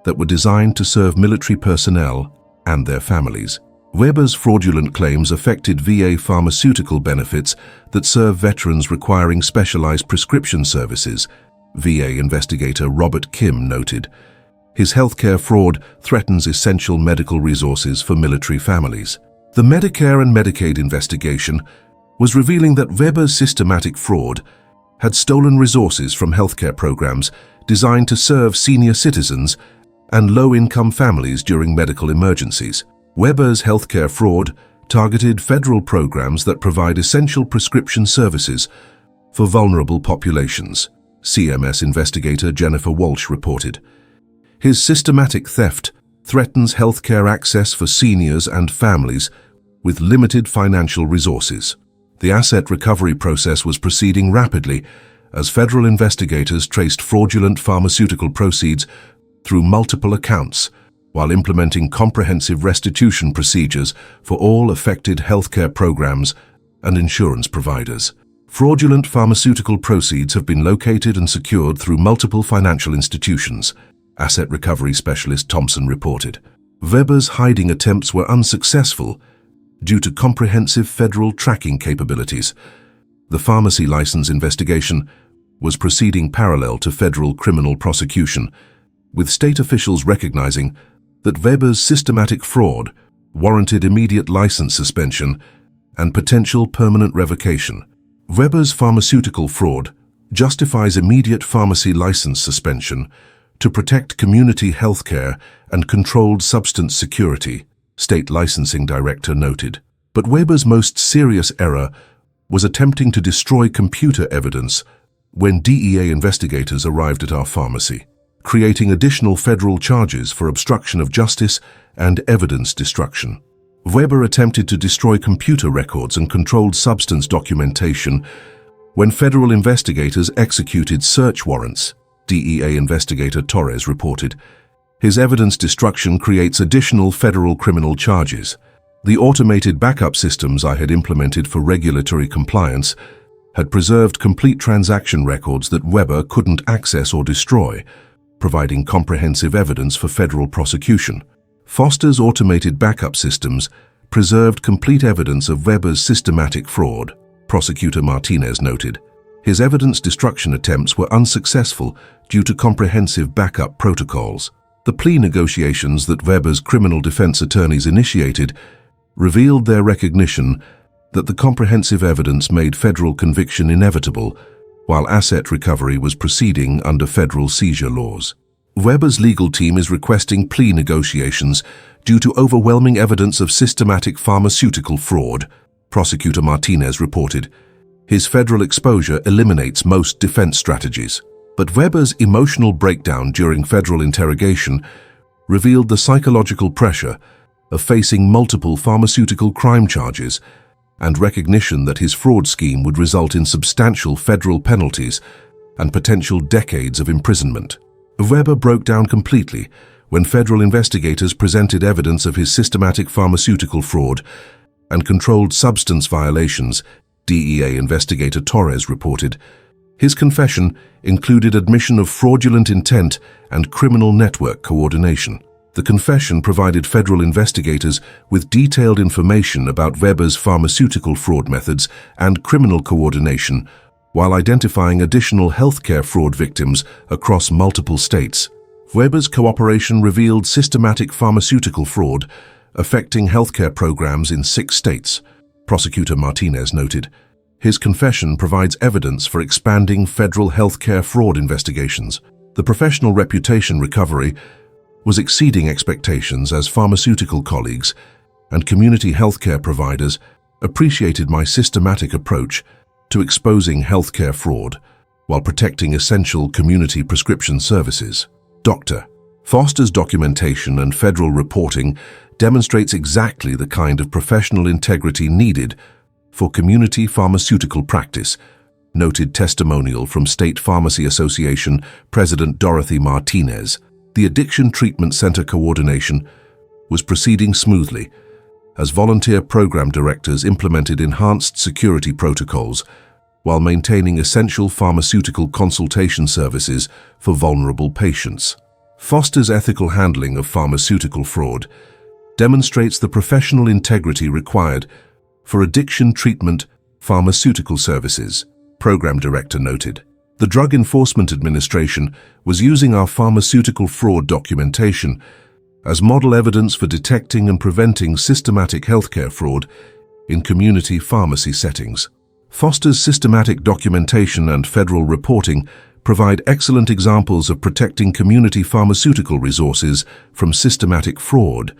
that were designed to serve military personnel and their families. Weber's fraudulent claims affected VA pharmaceutical benefits that serve veterans requiring specialized prescription services, VA investigator Robert Kim noted. His healthcare fraud threatens essential medical resources for military families. The Medicare and Medicaid investigation was revealing that Weber's systematic fraud had stolen resources from healthcare programs designed to serve senior citizens and low-income families during medical emergencies. Weber's healthcare fraud targeted federal programs that provide essential prescription services for vulnerable populations, CMS investigator Jennifer Walsh reported. His systematic theft threatens healthcare access for seniors and families with limited financial resources. The asset recovery process was proceeding rapidly as federal investigators traced fraudulent pharmaceutical proceeds through multiple accounts while implementing comprehensive restitution procedures for all affected healthcare programs and insurance providers. Fraudulent pharmaceutical proceeds have been located and secured through multiple financial institutions, asset recovery specialist Thompson reported. Weber's hiding attempts were unsuccessful due to comprehensive federal tracking capabilities. The pharmacy license investigation was proceeding parallel to federal criminal prosecution, with state officials recognizing that Weber's systematic fraud warranted immediate license suspension and potential permanent revocation. Weber's pharmaceutical fraud justifies immediate pharmacy license suspension to protect community health care and controlled substance security, state licensing director noted. But Weber's most serious error was attempting to destroy computer evidence when DEA investigators arrived at our pharmacy, creating additional federal charges for obstruction of justice and evidence destruction. Weber attempted to destroy computer records and controlled substance documentation when federal investigators executed search warrants, DEA investigator Torres reported. His evidence destruction creates additional federal criminal charges. The automated backup systems I had implemented for regulatory compliance had preserved complete transaction records that Weber couldn't access or destroy, providing comprehensive evidence for federal prosecution. Foster's automated backup systems preserved complete evidence of Weber's systematic fraud, prosecutor Martinez noted. His evidence destruction attempts were unsuccessful due to comprehensive backup protocols. The plea negotiations that Weber's criminal defense attorneys initiated revealed their recognition that the comprehensive evidence made federal conviction inevitable, while asset recovery was proceeding under federal seizure laws. Weber's legal team is requesting plea negotiations due to overwhelming evidence of systematic pharmaceutical fraud, prosecutor Martinez reported. His federal exposure eliminates most defense strategies. But Weber's emotional breakdown during federal interrogation revealed the psychological pressure of facing multiple pharmaceutical crime charges and recognition that his fraud scheme would result in substantial federal penalties and potential decades of imprisonment. Weber broke down completely when federal investigators presented evidence of his systematic pharmaceutical fraud and controlled substance violations, DEA investigator Torres reported. His confession included admission of fraudulent intent and criminal network coordination. The confession provided federal investigators with detailed information about Weber's pharmaceutical fraud methods and criminal coordination, while identifying additional healthcare fraud victims across multiple states. Weber's cooperation revealed systematic pharmaceutical fraud affecting healthcare programs in 6 states, Prosecutor Martinez noted. His confession provides evidence for expanding federal healthcare fraud investigations. The professional reputation recovery was exceeding expectations as pharmaceutical colleagues and community healthcare providers appreciated my systematic approach to exposing healthcare fraud while protecting essential community prescription services. Dr. Foster's documentation and federal reporting demonstrates exactly the kind of professional integrity needed for community pharmaceutical practice, noted testimonial from State Pharmacy Association President Dorothy Martinez. The Addiction Treatment Center coordination was proceeding smoothly as volunteer program directors implemented enhanced security protocols while maintaining essential pharmaceutical consultation services for vulnerable patients. Foster's ethical handling of pharmaceutical fraud demonstrates the professional integrity required for addiction treatment pharmaceutical services, program director noted. The Drug Enforcement Administration was using our pharmaceutical fraud documentation as model evidence for detecting and preventing systematic healthcare fraud in community pharmacy settings. Foster's systematic documentation and federal reporting provide excellent examples of protecting community pharmaceutical resources from systematic fraud,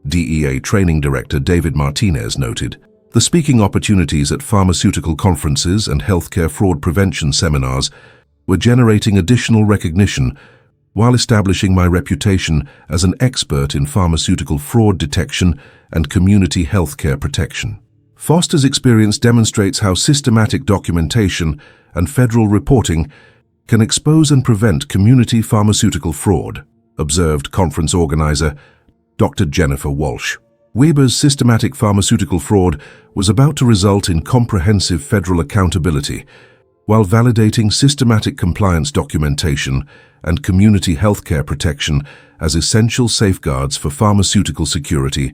DEA Training Director David Martinez noted. The speaking opportunities at pharmaceutical conferences and healthcare fraud prevention seminars were generating additional recognition while establishing my reputation as an expert in pharmaceutical fraud detection and community healthcare protection. Foster's experience demonstrates how systematic documentation and federal reporting can expose and prevent community pharmaceutical fraud, observed conference organizer Dr. Jennifer Walsh. Weber's systematic pharmaceutical fraud was about to result in comprehensive federal accountability, while validating systematic compliance documentation and community healthcare protection as essential safeguards for pharmaceutical security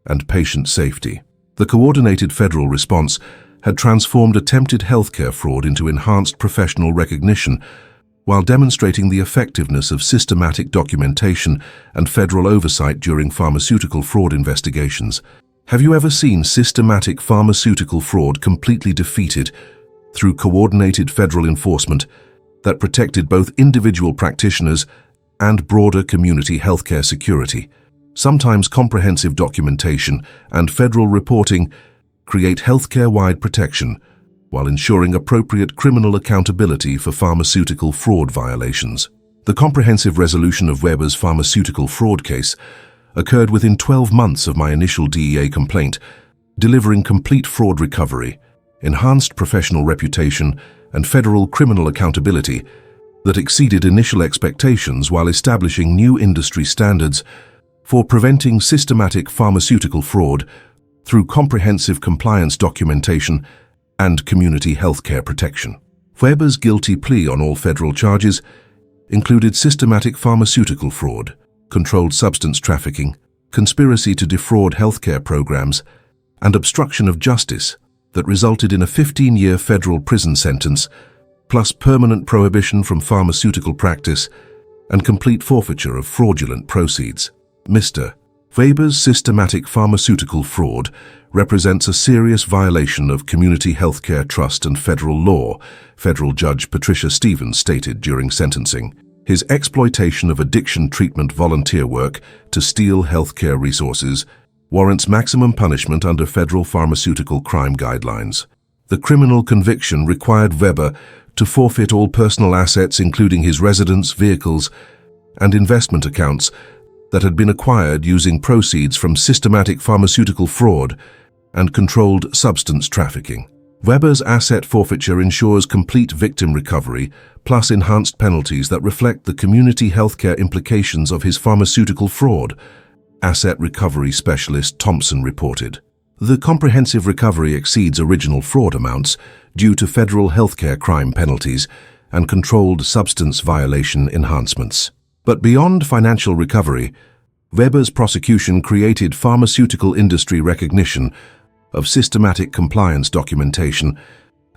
and patient safety. The coordinated federal response had transformed attempted healthcare fraud into enhanced professional recognition, while demonstrating the effectiveness of systematic documentation and federal oversight during pharmaceutical fraud investigations. Have you ever seen systematic pharmaceutical fraud completely defeated through coordinated federal enforcement that protected both individual practitioners and broader community healthcare security? Sometimes comprehensive documentation and federal reporting create healthcare-wide protection while ensuring appropriate criminal accountability for pharmaceutical fraud violations. The comprehensive resolution of Weber's pharmaceutical fraud case occurred within 12 months of my initial DEA complaint, delivering complete fraud recovery, enhanced professional reputation, and federal criminal accountability that exceeded initial expectations while establishing new industry standards for preventing systematic pharmaceutical fraud through comprehensive compliance documentation and community healthcare protection. Weber's guilty plea on all federal charges included systematic pharmaceutical fraud, controlled substance trafficking, conspiracy to defraud healthcare programs, and obstruction of justice that resulted in a 15-year federal prison sentence, plus permanent prohibition from pharmaceutical practice and complete forfeiture of fraudulent proceeds. Mr. Weber's systematic pharmaceutical fraud represents a serious violation of community healthcare trust and federal law, Federal Judge Patricia Stevens stated during sentencing. His exploitation of addiction treatment volunteer work to steal healthcare resources warrants maximum punishment under federal pharmaceutical crime guidelines. The criminal conviction required Weber to forfeit all personal assets, including his residence, vehicles, and investment accounts that had been acquired using proceeds from systematic pharmaceutical fraud and controlled substance trafficking. Weber's asset forfeiture ensures complete victim recovery, plus enhanced penalties that reflect the community healthcare implications of his pharmaceutical fraud, Asset Recovery Specialist Thompson reported. The comprehensive recovery exceeds original fraud amounts due to federal healthcare crime penalties and controlled substance violation enhancements. But beyond financial recovery, Weber's prosecution created pharmaceutical industry recognition of systematic compliance documentation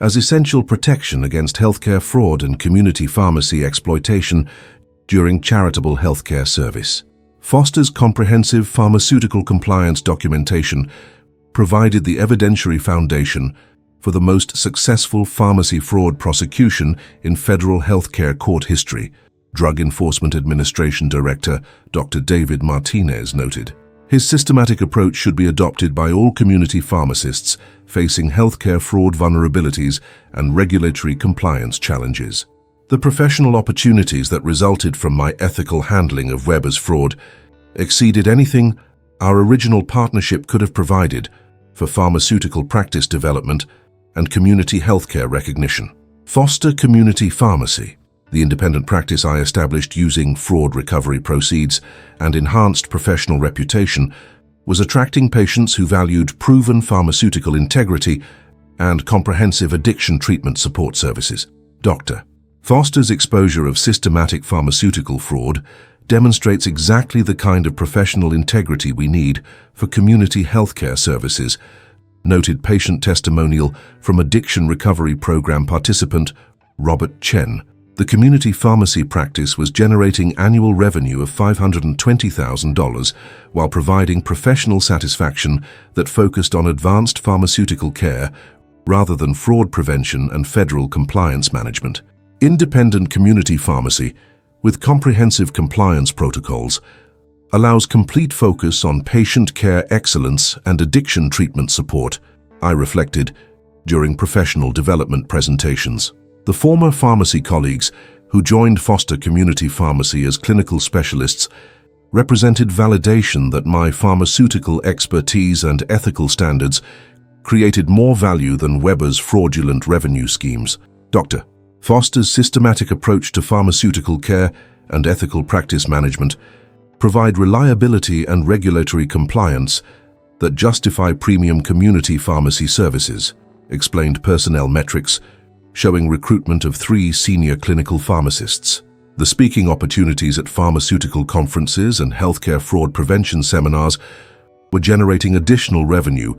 as essential protection against healthcare fraud and community pharmacy exploitation during charitable healthcare service. Foster's comprehensive pharmaceutical compliance documentation provided the evidentiary foundation for the most successful pharmacy fraud prosecution in federal healthcare court history, Drug Enforcement Administration Director Dr. David Martinez noted. His systematic approach should be adopted by all community pharmacists facing healthcare fraud vulnerabilities and regulatory compliance challenges. The professional opportunities that resulted from my ethical handling of Weber's fraud exceeded anything our original partnership could have provided for pharmaceutical practice development and community healthcare recognition. Foster Community Pharmacy, the independent practice I established using fraud recovery proceeds and enhanced professional reputation, was attracting patients who valued proven pharmaceutical integrity and comprehensive addiction treatment support services. Dr. Foster's exposure of systematic pharmaceutical fraud demonstrates exactly the kind of professional integrity we need for community healthcare services, noted patient testimonial from Addiction Recovery Program participant Robert Chen. The community pharmacy practice was generating annual revenue of $520,000 while providing professional satisfaction that focused on advanced pharmaceutical care rather than fraud prevention and federal compliance management. Independent community pharmacy, with comprehensive compliance protocols, allows complete focus on patient care excellence and addiction treatment support, I reflected during professional development presentations. The former pharmacy colleagues who joined Foster Community Pharmacy as clinical specialists represented validation that my pharmaceutical expertise and ethical standards created more value than Weber's fraudulent revenue schemes. Dr. Foster's systematic approach to pharmaceutical care and ethical practice management provide reliability and regulatory compliance that justify premium community pharmacy services, explained personnel metrics showing recruitment of 3 senior clinical pharmacists. The speaking opportunities at pharmaceutical conferences and healthcare fraud prevention seminars were generating additional revenue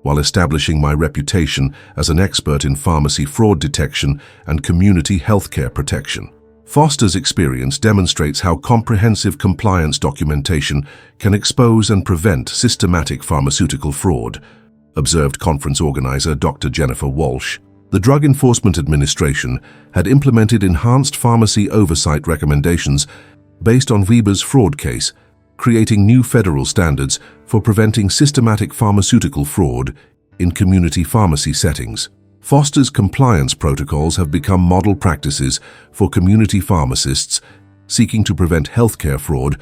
while establishing my reputation as an expert in pharmacy fraud detection and community healthcare protection. Foster's experience demonstrates how comprehensive compliance documentation can expose and prevent systematic pharmaceutical fraud, observed conference organizer Dr. Jennifer Walsh. The Drug Enforcement Administration had implemented enhanced pharmacy oversight recommendations based on Weber's fraud case, creating new federal standards for preventing systematic pharmaceutical fraud in community pharmacy settings. Foster's compliance protocols have become model practices for community pharmacists seeking to prevent healthcare fraud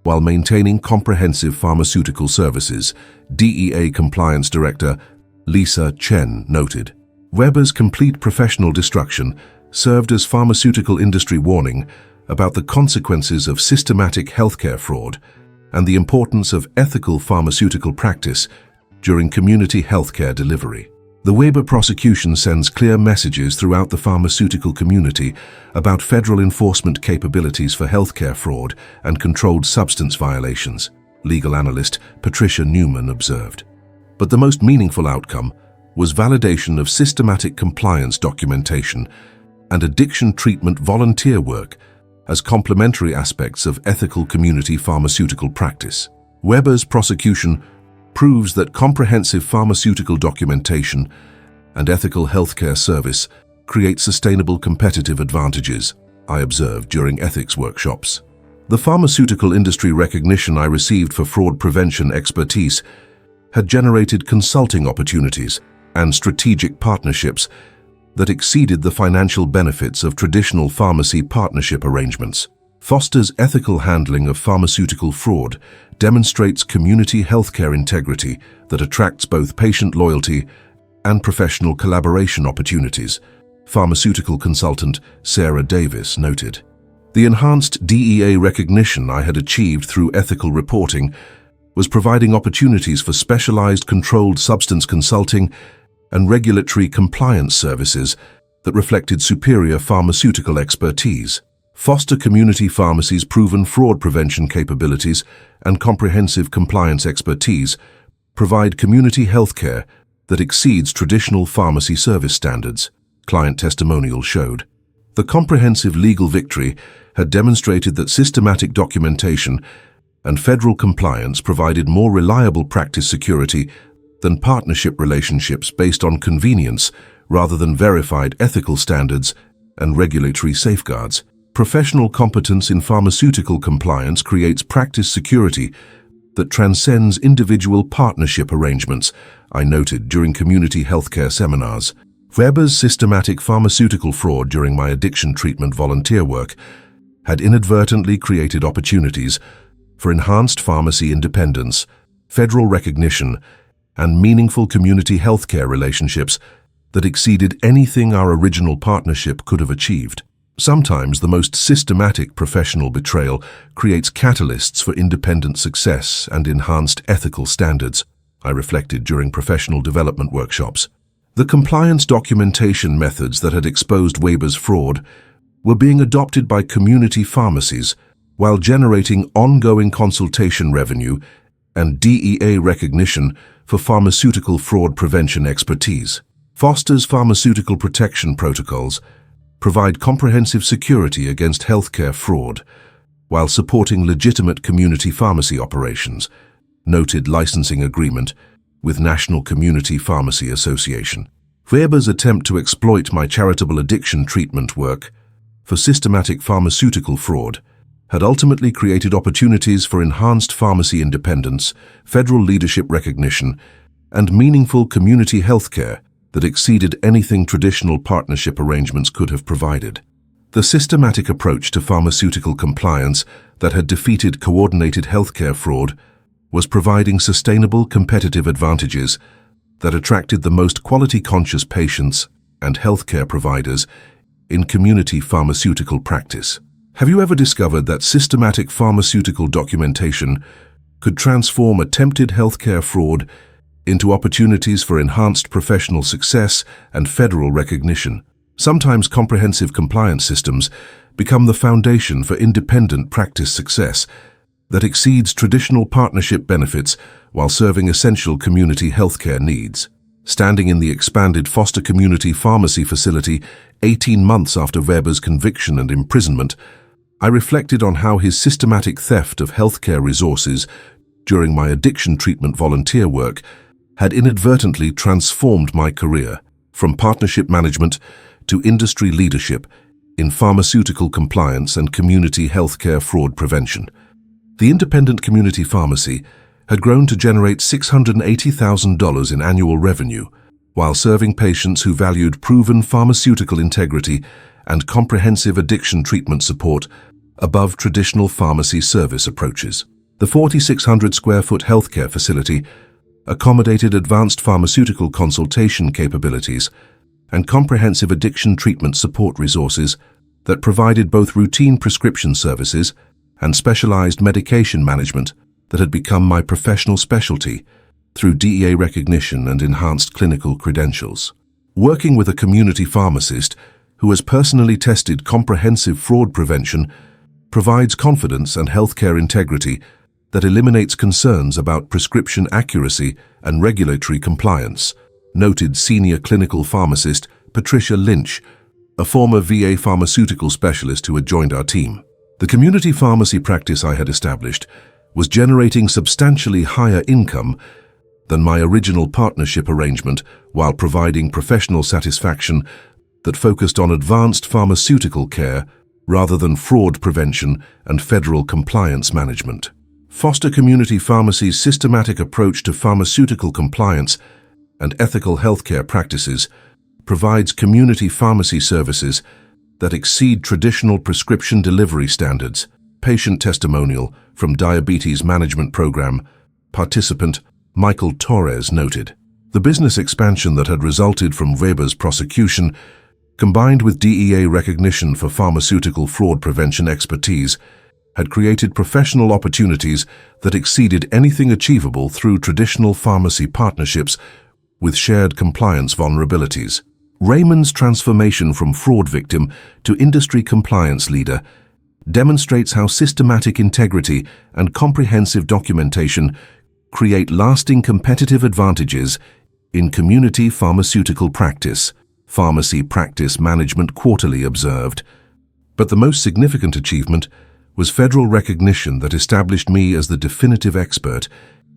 while maintaining comprehensive pharmaceutical services, DEA Compliance Director Lisa Chen noted. Weber's complete professional destruction served as pharmaceutical industry warning about the consequences of systematic healthcare fraud and the importance of ethical pharmaceutical practice during community healthcare delivery. The Weber prosecution sends clear messages throughout the pharmaceutical community about federal enforcement capabilities for healthcare fraud and controlled substance violations, legal analyst Patricia Newman observed. But the most meaningful outcome was validation of systematic compliance documentation and addiction treatment volunteer work as complementary aspects of ethical community pharmaceutical practice. Weber's prosecution proves that comprehensive pharmaceutical documentation and ethical healthcare service create sustainable competitive advantages, I observed during ethics workshops. The pharmaceutical industry recognition I received for fraud prevention expertise had generated consulting opportunities and strategic partnerships that exceeded the financial benefits of traditional pharmacy partnership arrangements. Foster's ethical handling of pharmaceutical fraud demonstrates community healthcare integrity that attracts both patient loyalty and professional collaboration opportunities, pharmaceutical consultant Sarah Davis noted. The enhanced DEA recognition I had achieved through ethical reporting was providing opportunities for specialized controlled substance consulting and regulatory compliance services that reflected superior pharmaceutical expertise. foster community pharmacies' proven fraud prevention capabilities and comprehensive compliance expertise, provide community healthcare that exceeds traditional pharmacy service standards, client testimonial showed. The comprehensive legal victory had demonstrated that systematic documentation and federal compliance provided more reliable practice security than partnership relationships based on convenience rather than verified ethical standards and regulatory safeguards. Professional competence in pharmaceutical compliance creates practice security that transcends individual partnership arrangements, I noted during community healthcare seminars. Weber's systematic pharmaceutical fraud during my addiction treatment volunteer work had inadvertently created opportunities for enhanced pharmacy independence, federal recognition, and meaningful community healthcare relationships that exceeded anything our original partnership could have achieved. Sometimes the most systematic professional betrayal creates catalysts for independent success and enhanced ethical standards, I reflected during professional development workshops. The compliance documentation methods that had exposed Weber's fraud were being adopted by community pharmacies while generating ongoing consultation revenue and DEA recognition for pharmaceutical fraud prevention expertise. Foster's pharmaceutical protection protocols provide comprehensive security against healthcare fraud while supporting legitimate community pharmacy operations, noted licensing agreement with National Community Pharmacy Association. Weber's attempt to exploit my charitable addiction treatment work for systematic pharmaceutical fraud had ultimately created opportunities for enhanced pharmacy independence, federal leadership recognition, and meaningful community healthcare that exceeded anything traditional partnership arrangements could have provided. The systematic approach to pharmaceutical compliance that had defeated coordinated healthcare fraud was providing sustainable competitive advantages that attracted the most quality-conscious patients and healthcare providers in community pharmaceutical practice. Have you ever discovered that systematic pharmaceutical documentation could transform attempted healthcare fraud into opportunities for enhanced professional success and federal recognition? Sometimes comprehensive compliance systems become the foundation for independent practice success that exceeds traditional partnership benefits while serving essential community healthcare needs. Standing in the expanded Foster Community Pharmacy facility 18 months after Weber's conviction and imprisonment, I reflected on how his systematic theft of healthcare resources during my addiction treatment volunteer work had inadvertently transformed my career from partnership management to industry leadership in pharmaceutical compliance and community healthcare fraud prevention. The independent community pharmacy had grown to generate $680,000 in annual revenue, while serving patients who valued proven pharmaceutical integrity and comprehensive addiction treatment support above traditional pharmacy service approaches. The 4,600 square foot healthcare facility accommodated advanced pharmaceutical consultation capabilities and comprehensive addiction treatment support resources that provided both routine prescription services and specialized medication management that had become my professional specialty through DEA recognition and enhanced clinical credentials. Working with a community pharmacist who has personally tested comprehensive fraud prevention provides confidence and healthcare integrity that eliminates concerns about prescription accuracy and regulatory compliance, noted senior clinical pharmacist Patricia Lynch, a former VA pharmaceutical specialist who had joined our team. The community pharmacy practice I had established was generating substantially higher income than my original partnership arrangement while providing professional satisfaction that focused on advanced pharmaceutical care rather than fraud prevention and federal compliance management. Foster Community Pharmacy's systematic approach to pharmaceutical compliance and ethical healthcare practices provides community pharmacy services that exceed traditional prescription delivery standards. Patient testimonial from Diabetes Management Program participant Michael Torres noted. The business expansion that had resulted from Weber's prosecution, combined with DEA recognition for pharmaceutical fraud prevention expertise, had created professional opportunities that exceeded anything achievable through traditional pharmacy partnerships with shared compliance vulnerabilities. Raymond's transformation from fraud victim to industry compliance leader demonstrates how systematic integrity and comprehensive documentation create lasting competitive advantages in community pharmaceutical practice, Pharmacy Practice Management Quarterly observed. But the most significant achievement was federal recognition that established me as the definitive expert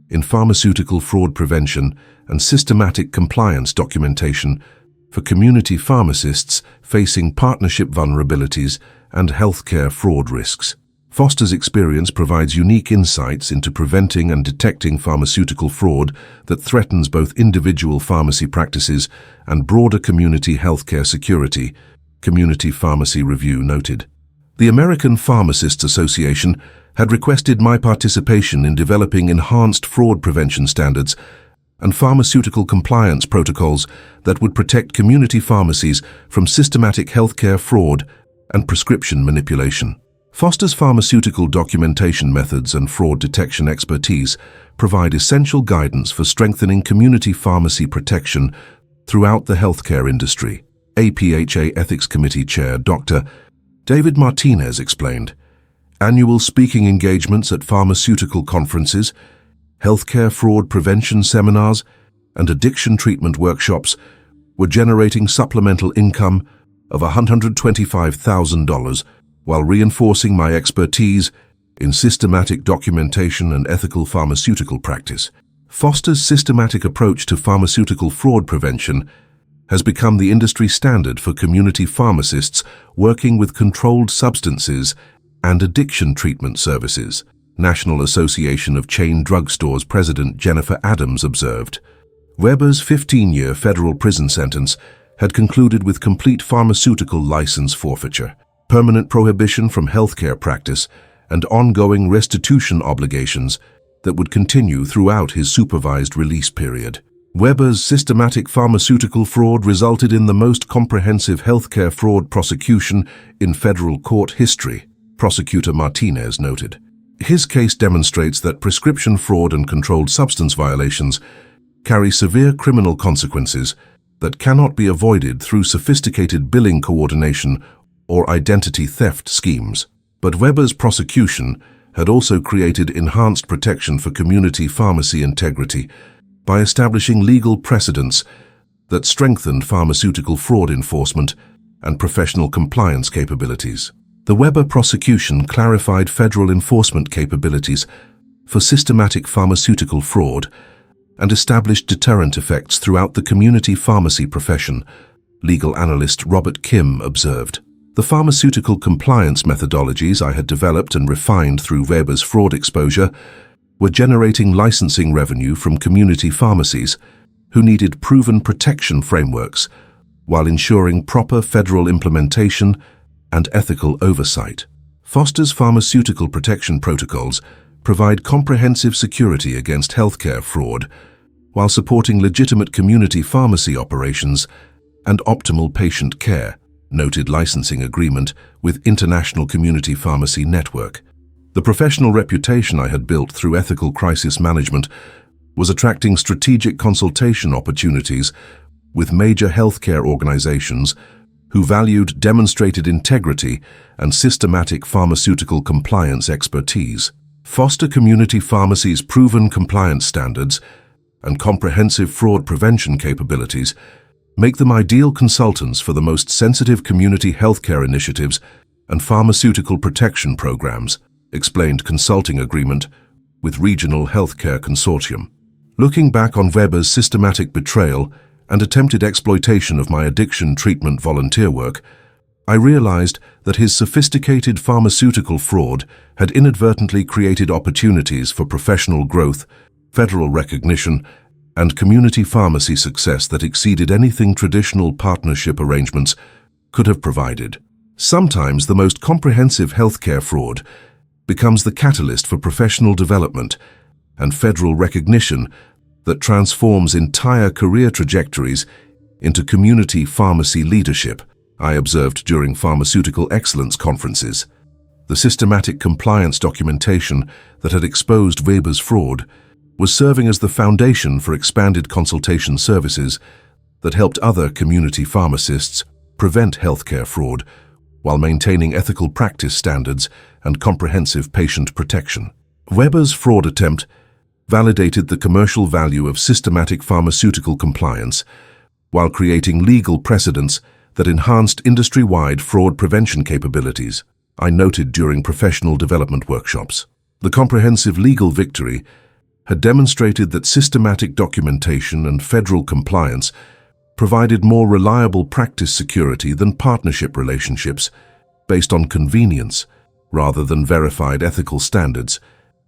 in pharmaceutical fraud prevention and systematic compliance documentation for community pharmacists facing partnership vulnerabilities and healthcare fraud risks. Foster's experience provides unique insights into preventing and detecting pharmaceutical fraud that threatens both individual pharmacy practices and broader community healthcare security, Community Pharmacy Review noted. The American Pharmacists Association had requested my participation in developing enhanced fraud prevention standards and pharmaceutical compliance protocols that would protect community pharmacies from systematic healthcare fraud and prescription manipulation. Foster's pharmaceutical documentation methods and fraud detection expertise provide essential guidance for strengthening community pharmacy protection throughout the healthcare industry. APHA Ethics Committee Chair Dr. David Martinez explained, annual speaking engagements at pharmaceutical conferences, healthcare fraud prevention seminars, and addiction treatment workshops were generating supplemental income of $125,000 while reinforcing my expertise in systematic documentation and ethical pharmaceutical practice. Foster's systematic approach to pharmaceutical fraud prevention has become the industry standard for community pharmacists working with controlled substances and addiction treatment services. National Association of Chain Drugstores President Jennifer Adams observed, Weber's 15-year federal prison sentence had concluded with complete pharmaceutical license forfeiture, permanent prohibition from healthcare practice, and ongoing restitution obligations that would continue throughout his supervised release period. Weber's systematic pharmaceutical fraud resulted in the most comprehensive healthcare fraud prosecution in federal court history, Prosecutor Martinez noted. His case demonstrates that prescription fraud and controlled substance violations carry severe criminal consequences that cannot be avoided through sophisticated billing coordination or identity theft schemes. But Weber's prosecution had also created enhanced protection for community pharmacy integrity by establishing legal precedents that strengthened pharmaceutical fraud enforcement and professional compliance capabilities. The Weber prosecution clarified federal enforcement capabilities for systematic pharmaceutical fraud and established deterrent effects throughout the community pharmacy profession, legal analyst Robert Kim observed. The pharmaceutical compliance methodologies I had developed and refined through Weber's fraud exposure were generating licensing revenue from community pharmacies who needed proven protection frameworks while ensuring proper federal implementation and ethical oversight. Foster's pharmaceutical protection protocols provide comprehensive security against healthcare fraud while supporting legitimate community pharmacy operations and optimal patient care, noted licensing agreement with International Community Pharmacy Network. The professional reputation I had built through ethical crisis management was attracting strategic consultation opportunities with major healthcare organizations who valued demonstrated integrity and systematic pharmaceutical compliance expertise. Foster Community Pharmacy's proven compliance standards and comprehensive fraud prevention capabilities make them ideal consultants for the most sensitive community healthcare initiatives and pharmaceutical protection programs, explained consulting agreement with Regional Healthcare Consortium. Looking back on Weber's systematic betrayal and attempted exploitation of my addiction treatment volunteer work, I realized that his sophisticated pharmaceutical fraud had inadvertently created opportunities for professional growth, federal recognition, and community pharmacy success that exceeded anything traditional partnership arrangements could have provided. Sometimes the most comprehensive healthcare fraud becomes the catalyst for professional development and federal recognition that transforms entire career trajectories into community pharmacy leadership, I observed during pharmaceutical excellence conferences. The systematic compliance documentation that had exposed Weber's fraud was serving as the foundation for expanded consultation services that helped other community pharmacists prevent healthcare fraud while maintaining ethical practice standards and comprehensive patient protection. Weber's fraud attempt validated the commercial value of systematic pharmaceutical compliance while creating legal precedents that enhanced industry-wide fraud prevention capabilities, I noted during professional development workshops. The comprehensive legal victory had demonstrated that systematic documentation and federal compliance provided more reliable practice security than partnership relationships based on convenience rather than verified ethical standards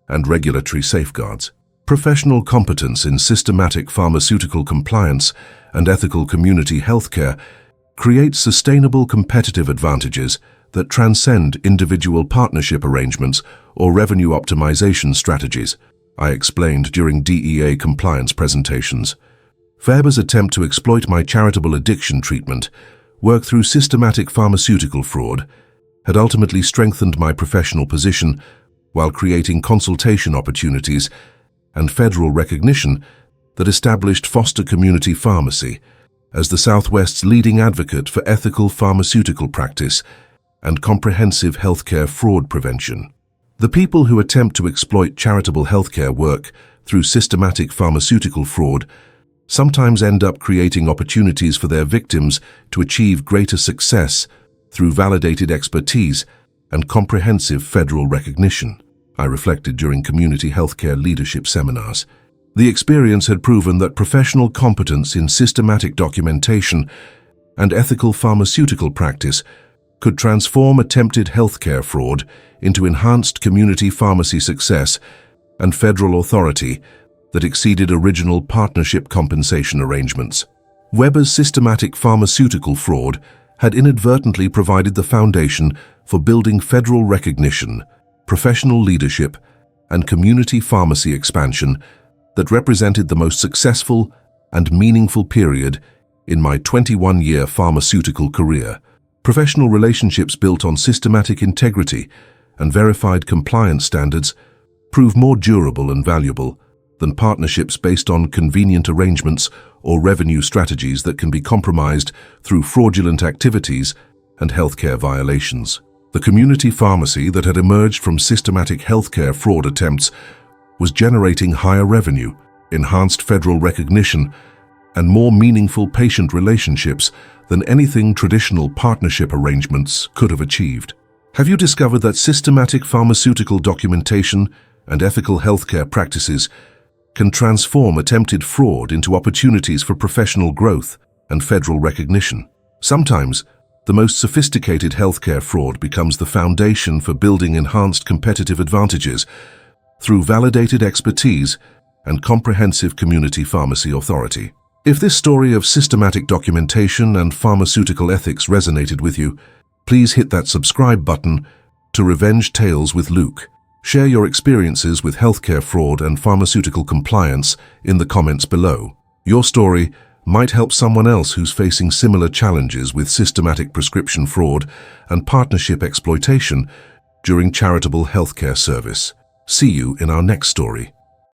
and regulatory safeguards. Professional competence in systematic pharmaceutical compliance and ethical community healthcare creates sustainable competitive advantages that transcend individual partnership arrangements or revenue optimization strategies, I explained during DEA compliance presentations. Weber's attempt to exploit my charitable addiction treatment work through systematic pharmaceutical fraud had ultimately strengthened my professional position while creating consultation opportunities and federal recognition that established Foster Community Pharmacy as the Southwest's leading advocate for ethical pharmaceutical practice and comprehensive healthcare fraud prevention. The people who attempt to exploit charitable healthcare work through systematic pharmaceutical fraud sometimes end up creating opportunities for their victims to achieve greater success through validated expertise and comprehensive federal recognition, I reflected during community healthcare leadership seminars. The experience had proven that professional competence in systematic documentation and ethical pharmaceutical practice could transform attempted healthcare fraud into enhanced community pharmacy success and federal authority that exceeded original partnership compensation arrangements. Weber's systematic pharmaceutical fraud had inadvertently provided the foundation for building federal recognition, professional leadership, and community pharmacy expansion that represented the most successful and meaningful period in my 21-year pharmaceutical career. Professional relationships built on systematic integrity and verified compliance standards prove more durable and valuable than partnerships based on convenient arrangements or revenue strategies that can be compromised through fraudulent activities and healthcare violations. The community pharmacy that had emerged from systematic healthcare fraud attempts was generating higher revenue, enhanced federal recognition, and more meaningful patient relationships than anything traditional partnership arrangements could have achieved. Have you discovered that systematic pharmaceutical documentation and ethical healthcare practices can transform attempted fraud into opportunities for professional growth and federal recognition? Sometimes, the most sophisticated healthcare fraud becomes the foundation for building enhanced competitive advantages through validated expertise and comprehensive community pharmacy authority. If this story of systematic documentation and pharmaceutical ethics resonated with you, please hit that subscribe button to Revenge Tales with Luke. Share your experiences with healthcare fraud and pharmaceutical compliance in the comments below. Your story might help someone else who's facing similar challenges with systematic prescription fraud and partnership exploitation during charitable healthcare service. See you in our next story.